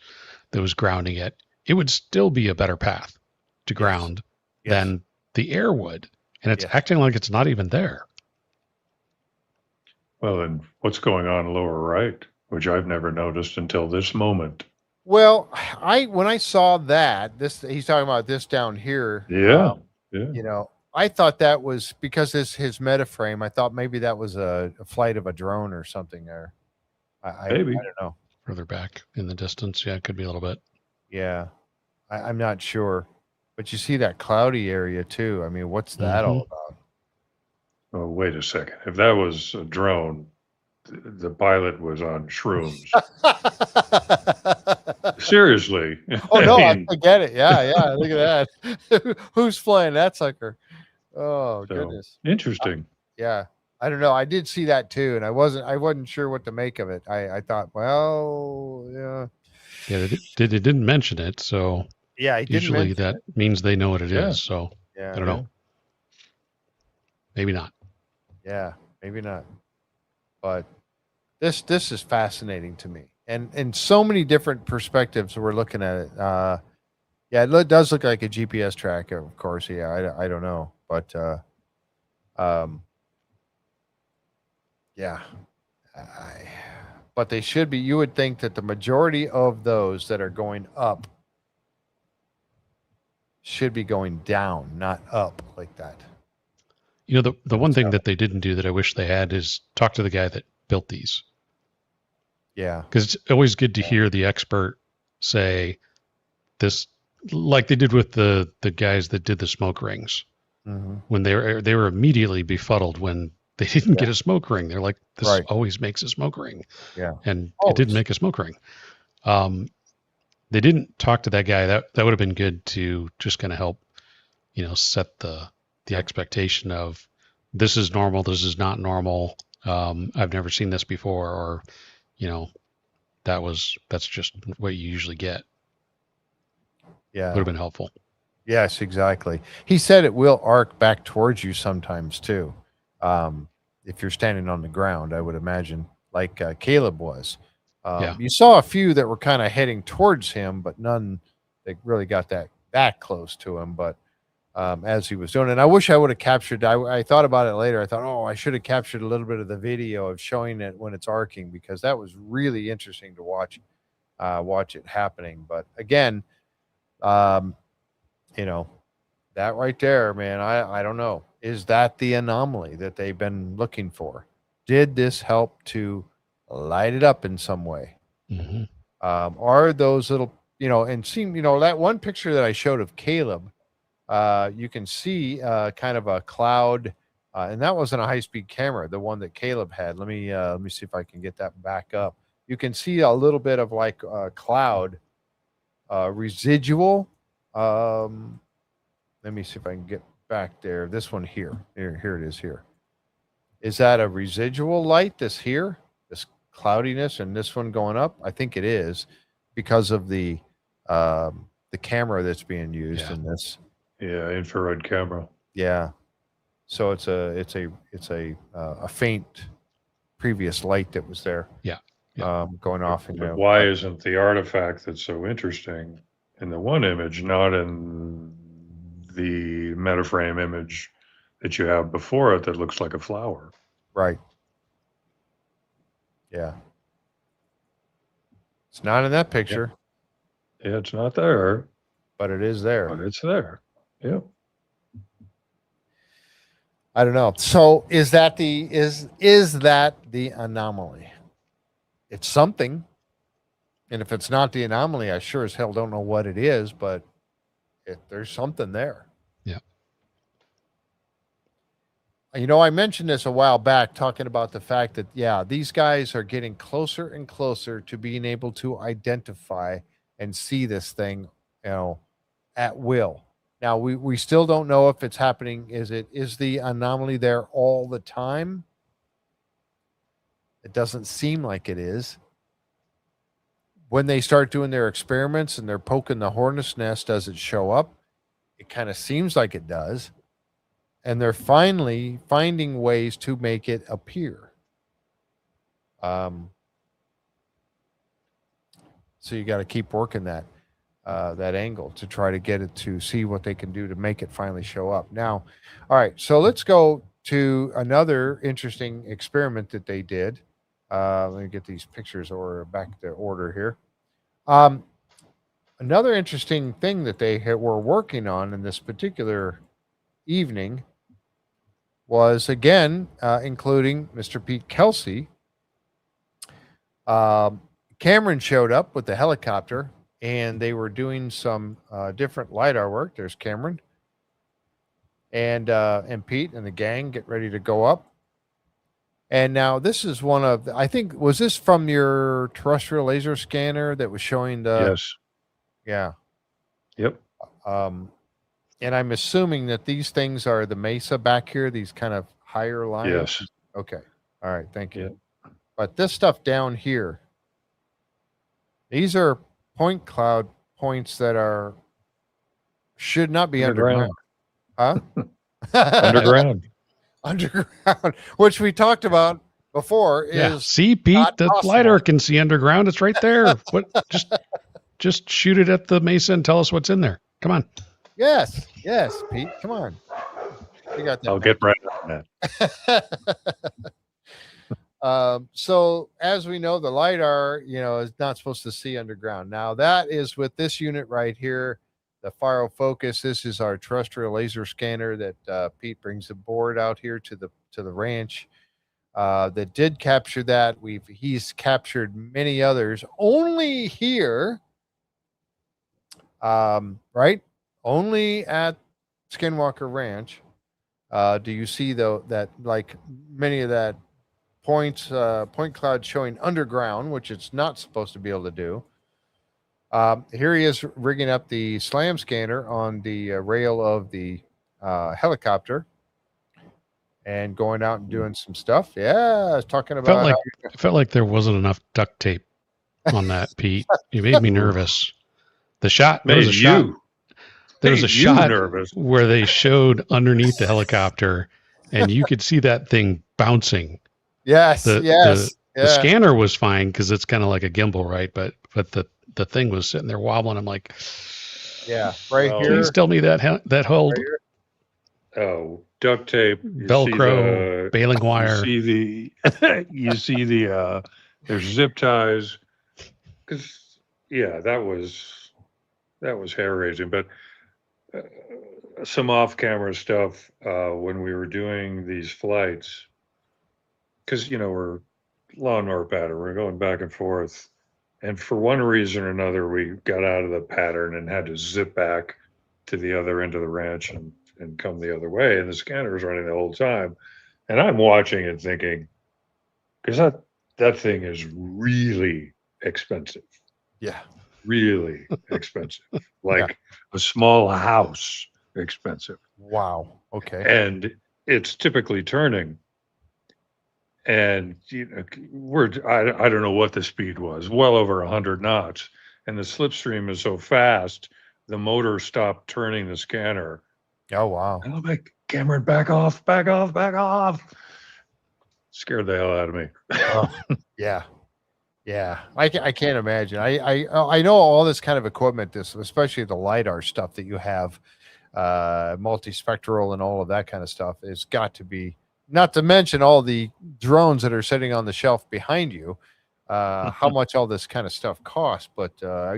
grounding it, it would still be a better path to ground than the air would. And it's acting like it's not even there. Well, and what's going on lower right, which I've never noticed until this moment. Well, when I saw that, he's talking about this down here. Yeah. You know, I thought that was because his metaframe. I thought maybe that was a flight of a drone or something there. Maybe. I don't know. Further back in the distance. Yeah, it could be a little bit. Yeah. I'm not sure. But you see that cloudy area too. I mean, what's that all about? Oh, wait a second. If that was a drone, the pilot was on shrooms. Seriously. Oh, no, I get it. Yeah. Look at that. Who's flying that sucker? Oh, goodness. Interesting. Yeah. I don't know. I did see that too, and I wasn't sure what to make of it. I thought, well, yeah. Yeah, they didn't mention it, so yeah, usually that means they know what it is. So yeah, I don't know. maybe not. Yeah, maybe not. But this is fascinating to me, and so many different perspectives we're looking at it. Yeah, it does look like a GPS tracker, of course. Yeah, I don't know, but um, yeah, but they should be. You would think that the majority of those that are going up should be going down, not up like that. You know, the one thing that they didn't do that I wish they had is talk to the guy that built these. Yeah, because it's always good to hear the expert say this, like they did with the guys that did the smoke rings. Mm-hmm. When they were immediately befuddled when they didn't get a smoke ring. They're like, this always makes a smoke ring. Yeah, and it didn't make a smoke ring. They didn't talk to that guy. That would have been good to just kind of help, set the expectation of this is normal, this is not normal. I've never seen this before, or that's just what you usually get. Yeah, would have been helpful. Yes, exactly. He said it will arc back towards you sometimes too. If you're standing on the ground, I would imagine, like Caleb was. You saw a few that were kind of heading towards him, but none that really got that close to him. But as he was doing, and I wish I would have captured. I thought about it later. I thought, I should have captured a little bit of the video of showing it when it's arcing, because that was really interesting to watch it happening. But again, that right there, man, I don't know. Is that the anomaly that they've been looking for? Did this help to light it up in some way? Mm-hmm. Are those little, and seem, that one picture that I showed of Caleb, you can see kind of a cloud, and that wasn't a high-speed camera, the one that Caleb had. Let me see if I can get that back up. You can see a little bit of like cloud residual. Let me see if I can get back there. This one here. Here it is here. Is that a residual light, this here? This cloudiness, and this one going up? I think it is, because of the camera that's being used in this. Yeah, infrared camera. Yeah. So it's a faint previous light that was there. Yeah. Going off. But why isn't the artifact that's so interesting in the one image not in the metaframe image that you have before it that looks like a flower? Right. Yeah. It's not in that picture. Yeah, it's not there. But it is there. But it's there. Yeah. I don't know. So is that the anomaly? It's something. And if it's not the anomaly, I sure as hell don't know what it is, but there's something there. Yeah. I mentioned this a while back, talking about the fact that, these guys are getting closer and closer to being able to identify and see this thing, at will. Now, we still don't know if it's happening. Is the anomaly there all the time? It doesn't seem like it is. When they start doing their experiments and they're poking the hornet's nest, does it show up? It kind of seems like it does. And they're finally finding ways to make it appear. So you got to keep working that angle to try to get it to see what they can do to make it finally show up. Now, all right, so let's go to another interesting experiment that they did. Let me get these pictures back to order here. Another interesting thing that they were working on in this particular evening was, again, including Mr. Pete Kelsey. Cameron showed up with the helicopter, and they were doing some different LiDAR work. There's Cameron and Pete and the gang get ready to go up. And now this is one of I think, was this from your terrestrial laser scanner that was showing the? Yes. Yeah. Yep. And I'm assuming that these things are the Mesa back here, these kind of higher lines. Yes. Okay. All right. Thank you. Yep. But this stuff down here, these are point cloud points that should not be underground. Huh? Underground. underground, which we talked about before, is See, Pete, not the possible. LiDAR can see underground. It's right there. What? Just shoot it at the mesa and tell us what's in there. Come on. Yes, Pete, come on. You got that. I'll get right on that. So as we know, the LiDAR, is not supposed to see underground. Now that is with this unit right here, the Faro Focus. This is our terrestrial laser scanner that Pete brings aboard out here to the ranch. That did capture that. He's captured many others. Only here, right? Only at Skinwalker Ranch do you see though that like many of that point cloud showing underground, which it's not supposed to be able to do. Here he is rigging up the SLAM scanner on the rail of the helicopter and going out and doing some stuff. Yeah, I was talking about. It felt like there wasn't enough duct tape on that, Pete. You made me nervous. The shot. There was a shot. There was a shot where they showed underneath the helicopter, and you could see that thing bouncing. Yes, the scanner was fine because it's kind of like a gimbal, right? But the thing was sitting there wobbling. I'm like, here. Please tell me that hold. Right, duct tape, Velcro, baling wire. You see the there's zip ties. Because that was hair raising, but some off camera stuff when we were doing these flights. Because, we're lawnmower pattern, we're going back and forth. And for one reason or another, we got out of the pattern and had to zip back to the other end of the ranch and come the other way. And the scanner was running the whole time. And I'm watching it thinking, because that thing is really expensive. Yeah. Really expensive. Like a small house expensive. Wow. Okay. And it's typically turning. And I don't know what the speed was, well over 100 knots. And the slipstream is so fast, the motor stopped turning the scanner. Oh, wow. And I'm like, Cameron, back off. Scared the hell out of me. Yeah. Yeah. I can't imagine. I know all this kind of equipment, especially the LiDAR stuff that you have, multispectral and all of that kind of stuff, has got to be. Not to mention all the drones that are sitting on the shelf behind you, how much all this kind of stuff costs. But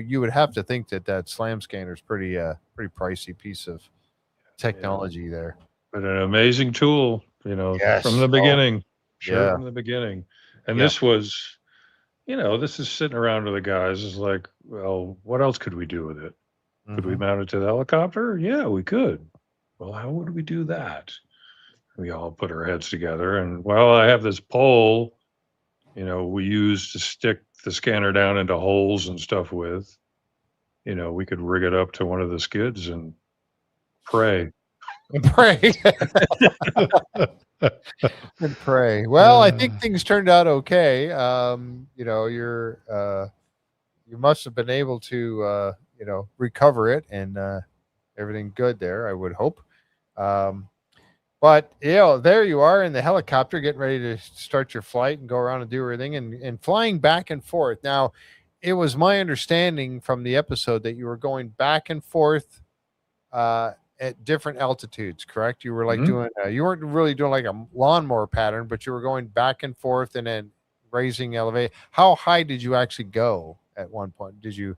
you would have to think that SLAM scanner is pretty pricey piece of technology there. But an amazing tool, from the beginning. From the beginning. And this was, this is sitting around with the guys. It's like, well, what else could we do with it? Mm-hmm. Could we mount it to the helicopter? Yeah, we could. Well, how would we do that? We all put our heads together and, I have this pole, we use to stick the scanner down into holes and stuff with. We could rig it up to one of the skids and pray. And pray. Well, I think things turned out okay. You must have been able to, recover it and everything good there, I would hope. But, there you are in the helicopter getting ready to start your flight and go around and do everything and flying back and forth. Now, it was my understanding from the episode that you were going back and forth at different altitudes, correct? You were like doing, you weren't really doing like a lawnmower pattern, but you were going back and forth and then raising elevate. How high did you actually go at one point? Do you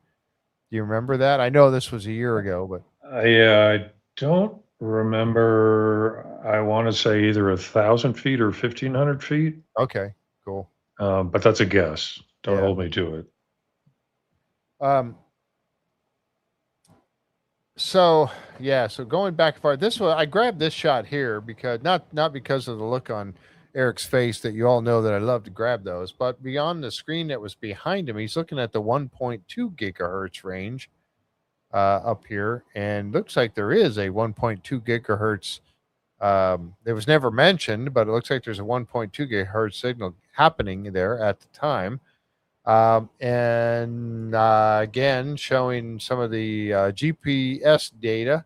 remember that? I know this was a year ago, but I don't remember. I want to say either 1,000 feet or 1,500 feet. Okay, cool. But that's a guess. Don't hold me to it. So going back far, I grabbed this shot here because not because of the look on Eric's face that you all know that I love to grab those, but beyond the screen that was behind him, he's looking at the 1.2 gigahertz range up here, and looks like there is a 1.2 gigahertz. It was never mentioned, but it looks like there's a 1.2 gigahertz signal happening there at the time. And again, showing some of the GPS data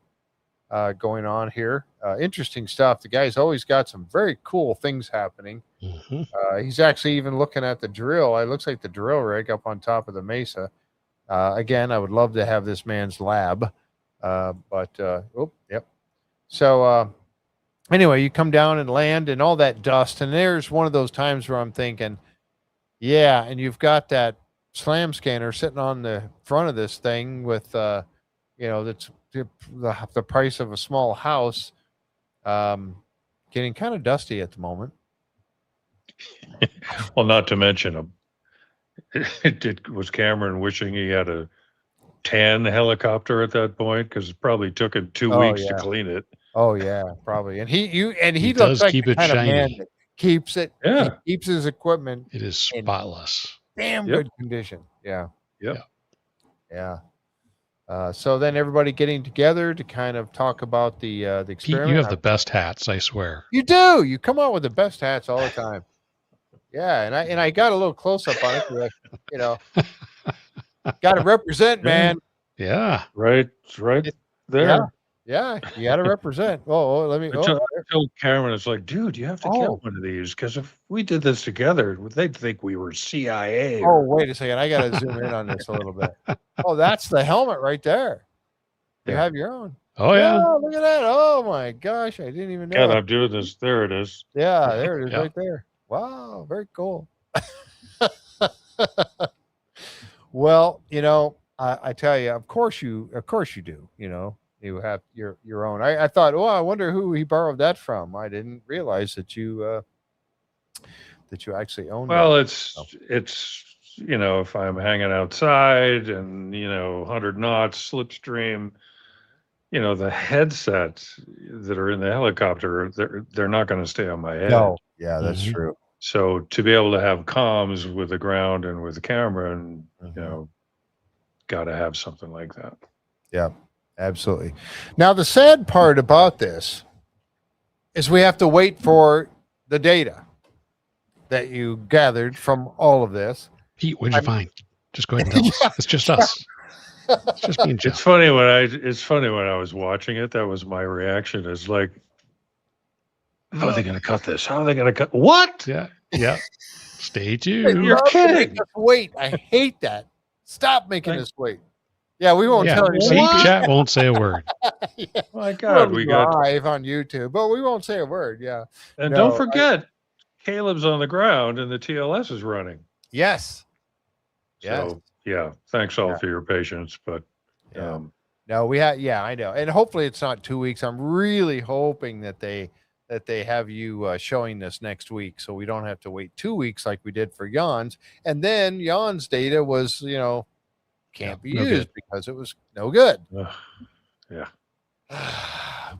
going on here. Interesting stuff. The guy's always got some very cool things happening. Mm-hmm. He's actually even looking at the drill. It looks like the drill rig up on top of the mesa. Again, I would love to have this man's lab. Yep. So anyway, you come down and land and all that dust. And there's one of those times where I'm thinking, yeah, and you've got that slam scanner sitting on the front of this thing with, that's the price of a small house, getting kind of dusty at the moment. Well, not to mention, was Cameron wishing he had a tan helicopter at that point? Because it probably took him 2 weeks to clean it. Oh yeah, probably. And he looks does like keep the it kind shiny. of man that keeps it. Yeah. He keeps his equipment. It is spotless. Damn good condition. Yeah. Yep. Yeah. So then everybody getting together to kind of talk about the experiment. Pete, you have the best hats, I swear. You do. You come out with the best hats all the time. Yeah, and I got a little close up on it. Got to represent, man. Yeah. Right there. Yeah, you got to represent. Let me. I told Cameron, it's like, dude, you have to get one of these because if we did this together, they'd think we were CIA. Oh, wait a second. I got to zoom in on this a little bit. Oh, that's the helmet right there. You have your own. Oh, yeah. Look at that. Oh, my gosh. I didn't even know. God, I'm doing this. There it is. Yeah, there it is right there. Wow, very cool. Well, I tell you, of course you do. You have your own. I thought, I wonder who he borrowed that from. I didn't realize that you actually owned. Well, it's if I'm hanging outside and 100 knots slipstream, the headsets that are in the helicopter, they're not going to stay on my head. No, yeah, that's true. So to be able to have comms with the ground and with the camera, and got to have something like that. Yeah. Absolutely. Now, the sad part about this is we have to wait for the data that you gathered from all of this. Pete, what did you find? Just go ahead and tell us. It's just us. It's just me and Jeff. It's funny when I was watching it. That was my reaction. Is like, how are they going to cut this? How are they going to cut? What? Yeah. Stay tuned. You're kidding. Wait. I hate that. Stop making us wait. Yeah, we won't tell you. Chat won't say a word. My God, we got live on YouTube, but we won't say a word. Yeah, and don't forget, Caleb's on the ground and the TLS is running. Yes. So thanks all for your patience, but no, we have. Yeah, I know, and hopefully it's not 2 weeks. I'm really hoping that they have you showing this next week, so we don't have to wait 2 weeks like we did for Jan's, and then Jan's data was can't be used because it was no good.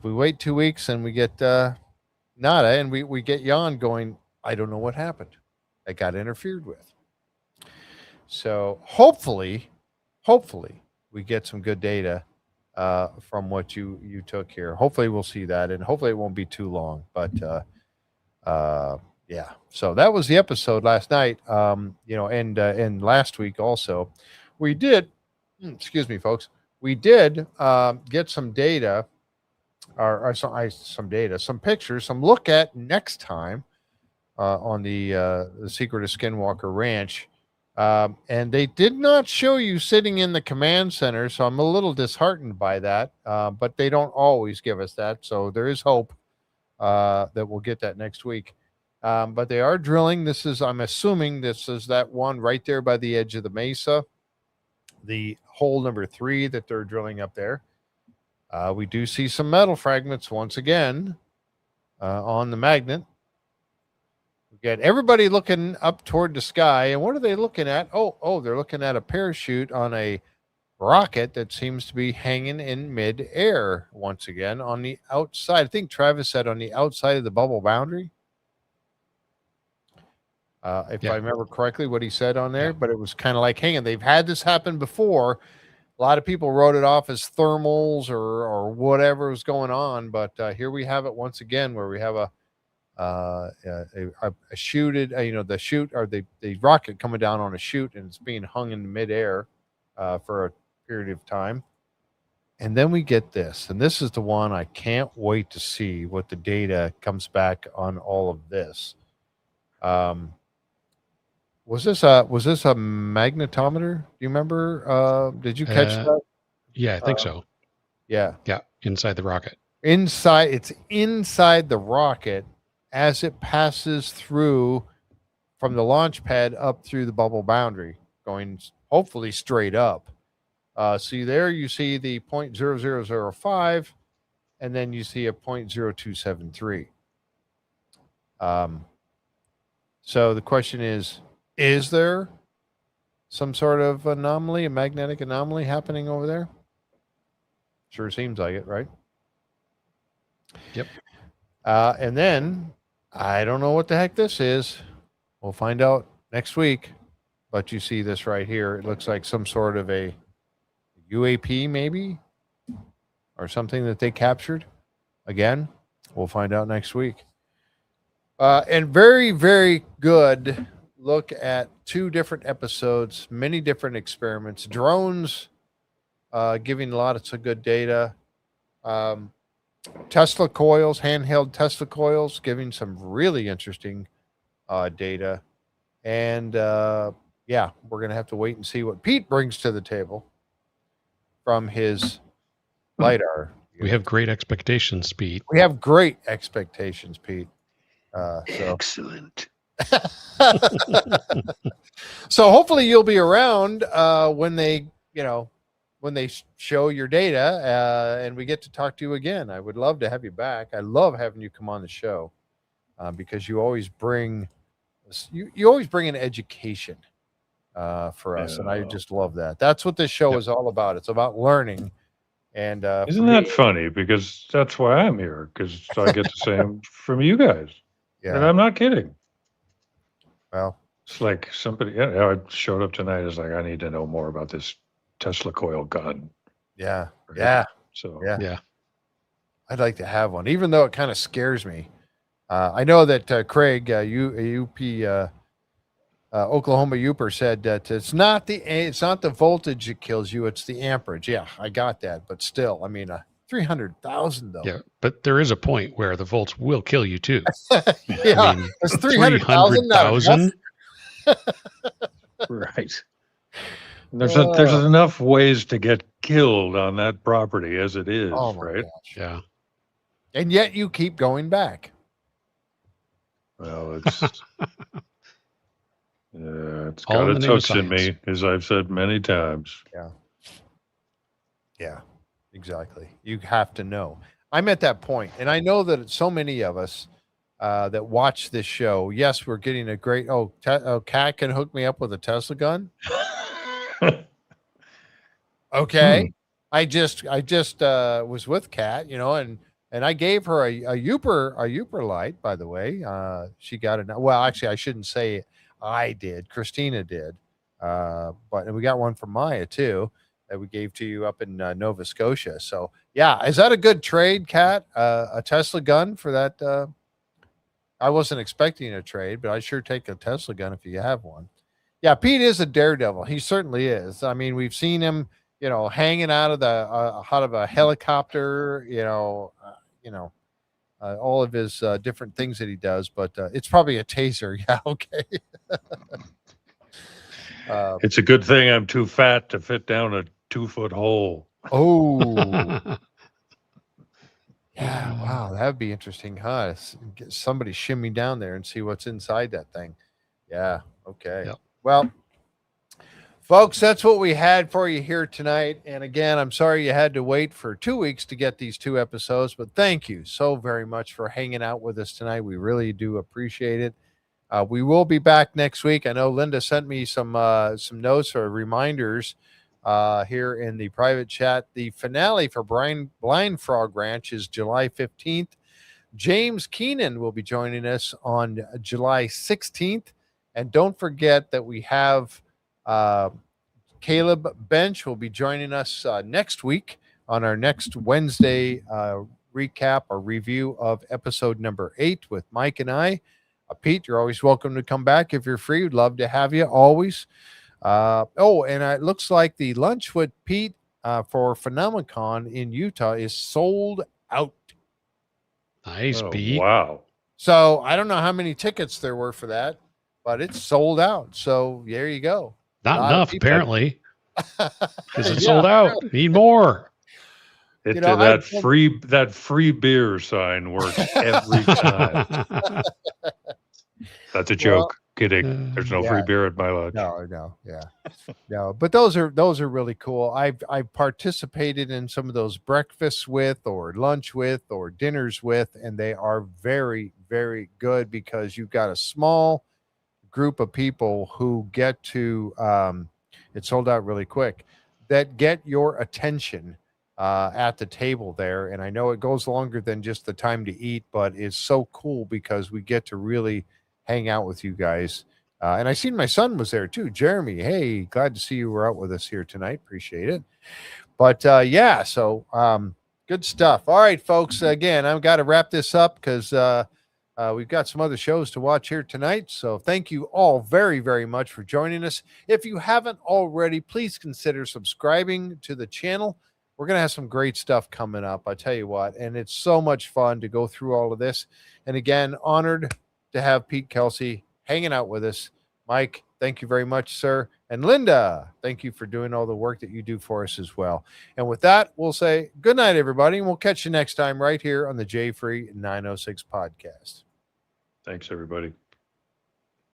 We wait 2 weeks and we get nada, and we get Jan going, I don't know what happened. I got interfered with. So hopefully we get some good data from what you took here. Hopefully we'll see that, and hopefully it won't be too long. But so that was the episode last night. And last week also. We did, excuse me, folks. We did get some data, some pictures, some look at next time on the Secret of Skinwalker Ranch, and they did not show you sitting in the command center, so I'm a little disheartened by that. But they don't always give us that, so there is hope that we'll get that next week. But they are drilling. I'm assuming this is that one right there by the edge of the mesa. The hole number 3 that they're drilling up there. We do see some metal fragments once again on the magnet. We get everybody looking up toward the sky. And what are they looking at? Oh, they're looking at a parachute on a rocket that seems to be hanging in mid-air once again on the outside. I think Travis said on the outside of the bubble boundary. If I remember correctly what he said on there, but it was kind of like hanging. They've had this happen before. A lot of people wrote it off as thermals or whatever was going on, but here we have it once again, where we have a shooted, the chute or the rocket coming down on a chute, and it's being hung in midair for a period of time. And then we get this, and this is the one I can't wait to see what the data comes back on all of this. Was this a magnetometer? Do you remember? Did you catch that? Yeah, I think so. Yeah. Yeah, inside the rocket. It's inside the rocket as it passes through from the launch pad up through the bubble boundary, going hopefully straight up. See there, you see the 0.0005, and then you see a 0.0273. So the question is there some sort of anomaly, a magnetic anomaly happening over there? Sure seems like it, right? Yep. And then I don't know what the heck this is. We'll find out next week. But you see this right here. It looks like some sort of a UAP maybe, or something that they captured. Again, we'll find out next week. And very, very good look at 2 different episodes, many different experiments, drones giving lots of good data. Tesla coils, handheld Tesla coils, giving some really interesting data. And yeah, we're going to have to wait and see what Pete brings to the table from his LiDAR. We have great expectations, Pete. We have great expectations, Pete. Excellent. So hopefully you'll be around when they, when they show your data and we get to talk to you again. I would love to have you back. I love having you come on the show because you always bring you always bring an education for us, and I just love that. That's what this show is all about. It's about learning. And isn't that funny? Because that's why I'm here, because I get the same from you guys. Yeah. And I'm not kidding. Well, it's like somebody I showed up tonight. It's like, I need to know more about this Tesla coil gun. Yeah. Right? Yeah. So yeah. I'd like to have one, even though it kind of scares me. I know that Craig, Oklahoma Youper, said that it's not the voltage that kills you, it's the amperage. Yeah, I got that, but still, I mean, 300,000 though. Yeah, but there is a point where the volts will kill you too. Yeah, I mean, it's 300,000. Right. There's enough ways to get killed on that property as it is, right? Gosh. Yeah. And yet you keep going back. Well, it's it's got a touch in me, as I've said many times. Yeah. Yeah, exactly. You have to know. I'm at that point, and I know that so many of us that watch this show. Yes, we're getting a great. Kat can hook me up with a Tesla gun. Okay, I just was with Kat, and I gave her a Youper light. By the way, she got it. Well, actually, I shouldn't say I did. Christina did, but we got one from Maya too that we gave to you up in Nova Scotia. So yeah, is that a good trade, Kat? A Tesla gun for that? I wasn't expecting a trade, but I sure take a Tesla gun if you have one. Yeah, Pete is a daredevil. He certainly is. I mean, we've seen him, hanging out of a helicopter, all of his different things that he does, but it's probably a taser. Yeah, okay. It's a good thing I'm too fat to fit down a 2-foot hole. Oh. Yeah, wow, that'd be interesting, huh? Get somebody shimmy down there and see what's inside that thing. Yeah, okay. Yep. Well, folks, that's what we had for you here tonight. And again, I'm sorry you had to wait for 2 weeks to get these 2 episodes, but thank you so very much for hanging out with us tonight. We really do appreciate it. We will be back next week. I know Linda sent me some notes or reminders here in the private chat. The finale for Blind Frog Ranch is July 15th. James Keenan will be joining us on July 16th. And don't forget that we have Caleb Bench will be joining us next week on our next Wednesday recap or review of episode number 8 with Mike and I. Pete, you're always welcome to come back if you're free. We'd love to have you always. And it looks like the Lunch with Pete for Phenomenon in Utah is sold out. Nice, Oh, Pete. wow. So I don't know how many tickets there were for that, but it's sold out. So there you go. Not enough, apparently, because it's sold out. Need more. That free beer sign works every time. That's a joke. Kidding. There's no free beer at my lodge. No. But those are really cool. I've participated in some of those breakfasts with, or lunch with, or dinners with, and they are very, very good because you've got a small group of people who get to. It sold out really quick. That get your attention at the table there, and I know it goes longer than just the time to eat, but it's so cool because we get to really hang out with you guys. And I seen my son was there too. Jeremy, hey, glad to see you were out with us here tonight. Appreciate it. But so good stuff. All right, folks. Again, I've got to wrap this up because we've got some other shows to watch here tonight. So thank you all very, very much for joining us. If you haven't already, please consider subscribing to the channel. We're going to have some great stuff coming up. I tell you what, and it's so much fun to go through all of this. And again, honored to have Pete Kelsey hanging out with us. Mike, thank you very much, sir. And Linda, thank you for doing all the work that you do for us as well. And with that, we'll say good night, everybody. And we'll catch you next time right here on the J Free 906 podcast. Thanks, everybody.